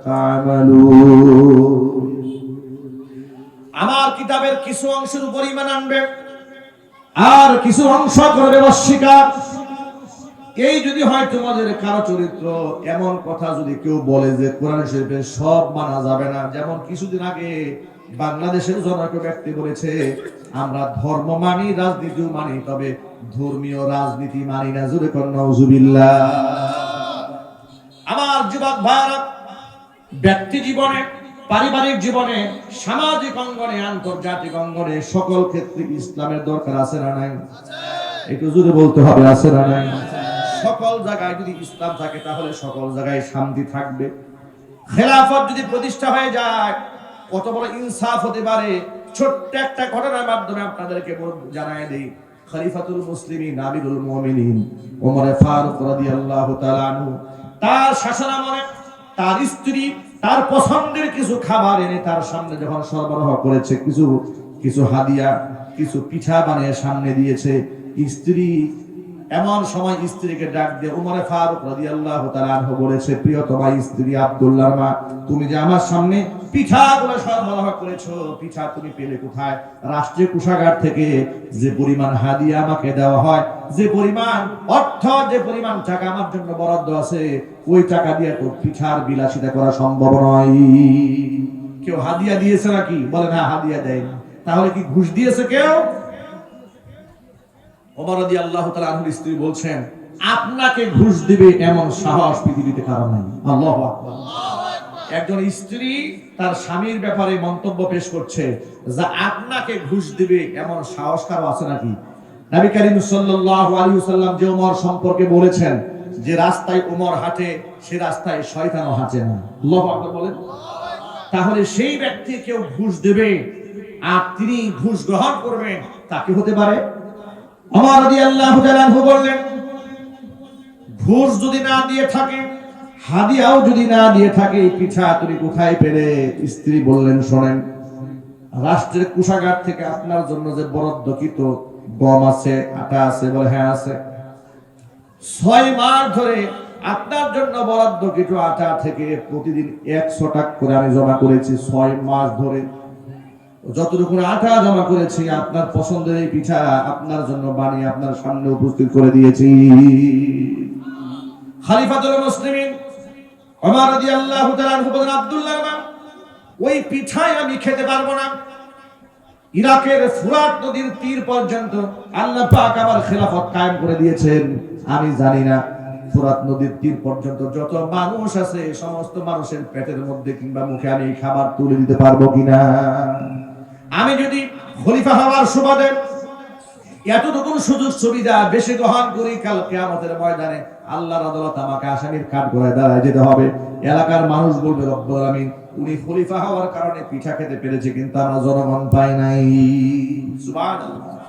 তা'মালুন। আমার কিতাবের কিছু অংশের উপর ঈমান আনবে আর কিছু অংশ করবে অস্বীকার। এই যদি হয় তোমাদের কারো চরিত্র, এমন কথা যদি কেউ বলে যে কোরআন শরীফের সব মানা যাবে না, যেমন কিছুদিন আগে বাংলাদেশের জনৈক ব্যক্তি বলেছে আমরা ধর্ম মানি, রাজনীতিও মানি, তবে ধর্মীয় রাজনীতি মানি না। জোরে কর নাউজুবিল্লাহ। আমার যুবক ভাইরা, ব্যক্তি জীবনে, পারিবারিক জীবনে, সামাজিক অঙ্গনে, আন্তর্জাতিক অঙ্গনে, সকল ক্ষেত্রে ইসলামের দরকার আছে না নাই? একটু জোরে বলতে হবে, আছে না নাই? সকল জায়গায় যদি ইসলাম থাকে তাহলে সকল জায়গায় শান্তি থাকবে। খেলাফত যদি প্রতিষ্ঠা হয়ে যায় কত বড় ইনসাফ হতে পারে। ছোট্ট একটা ঘটনার মাধ্যমে আপনাদেরকে জানাই দেই, খলিফাতুল মুসলিমিন আমিরুল মুমিনিন ওমর ফারুক রাদিয়াল্লাহু তাআলা আনহু, তার শাসনামলে তার স্ত্রী তার পছন্দের কিছু খাবার এনে তার সামনে যখন সরবরাহ করেছে, কিছু হাদিয়া, কিছু পিঠা বানিয়ে সামনে দিয়েছে, স্ত্রী এমন সময় স্ত্রীকে ডাক দিয়ে উমরে ফারুক রাদিয়াল্লাহু তাআলা আনহু বলেছে, প্রিয়তমা স্ত্রী আব্দুল্লাহর মা, তুমি যে আমার সামনে পিঠাগুলো সরবরাহ করেছো, পিঠা তুমি পেলে কোথায়? রাষ্ট্রীয় কোষাগার থেকে যে পরিমাণ হাদিয়া আমাকে দেওয়া হয়, যে পরিমাণ অর্থ, যে পরিমাণ টাকা আমার জন্য বরাদ্দ আছে, ওই টাকা দিয়ে তো পিঠার বিলাসিতা করা সম্ভব নয়। কেউ হাদিয়া দিয়েছে নাকি? বলে না, হাদিয়া দেয়নি। তাহলে কি ঘুষ দিয়েছে কেউ? ওমর রাদিয়াল্লাহু তাআলা আনহুর স্ত্রী বলছেন, আপনাকে ঘুষ দিবে এমন সাহস পৃথিবীতে কারো নাই। আল্লাহু আকবার। একজন স্ত্রী তার স্বামীর ব্যাপারে মন্তব্য পেশ করছে যে আপনাকে ঘুষ দিবে এমন সাহস কারো আছে নাকি? নবী করিম সাল্লাল্লাহু আলাইহি ওয়াসাল্লাম যে ওমর সম্পর্কে বলেছেন, যে রাস্তায় ওমর হাঁটে সে রাস্তায় শয়তানও হাঁটে না। আল্লাহু আকবার বলেন। তাহলে সেই ব্যক্তি কেউ ঘুষ দেবে আর তিনি ঘুষ গ্রহণ করবেন, তাকে হতে পারে? ওমর রাদিয়াল্লাহু তাআলা আনহু বললেন, ঘুষ যদি না দিয়ে থাকে, হাদিয়াও যদি না দিয়ে থাকে, পিঠা তুমি কোথায় পেলে? স্ত্রী বললেন, শোনেন, রাষ্ট্রের কোষাগার থেকে আপনার জন্য যে বরাদ্দকৃত গম আছে, আটা আছে। বলে হ্যাঁ আছে। 6 মাস ধরে আপনার জন্য বরাদ্দকৃত আটা থেকে প্রতিদিন 100 টাকা করে আমি জমা করেছি। 6 মাস ধরে যতটুকু আটা জমা করেছি, আপনার পছন্দের এই পিঠা আপনার জন্য বানিয়ে আপনার সামনে উপস্থিত করে দিয়েছি। খলিফাতুল মুসলিমিন ওমর রাদিয়াল্লাহু তাআলা আনহু বলেন, আব্দুল্লাহ মা, ওই পিঠাই আমি খেতে পারবো না। ইরাকের ফুরাত নদীর তীর পর্যন্ত আল্লাহ পাক আমার খেলাফত কায়েম করে দিয়েছেন। আমি জানি না ফুরাত নদীর তীর পর্যন্ত যত মানুষ আছে, সমস্ত মানুষের পেটের মধ্যে কিংবা মুখে আমি এই খাবার তুলে দিতে পারবো কিনা। আমি যদি খলিফা হওয়ার সুবাদে এতটুকু সুযোগ সুবিধা বেশি গ্রহণ করি, কাল কিয়ামতের ময়দানে আল্লাহর আদালত আমাকে আসামির কাঠগড়ায় দাঁড়ায় যেতে হবে। এলাকার মানুষ বলবে, রব্বুল আলামিন উনি খলিফা হওয়ার কারণে পিঠা খেতে পেরেছে, কিন্তু আমরা জনগণ পাই নাই। সুবহানাল্লাহ।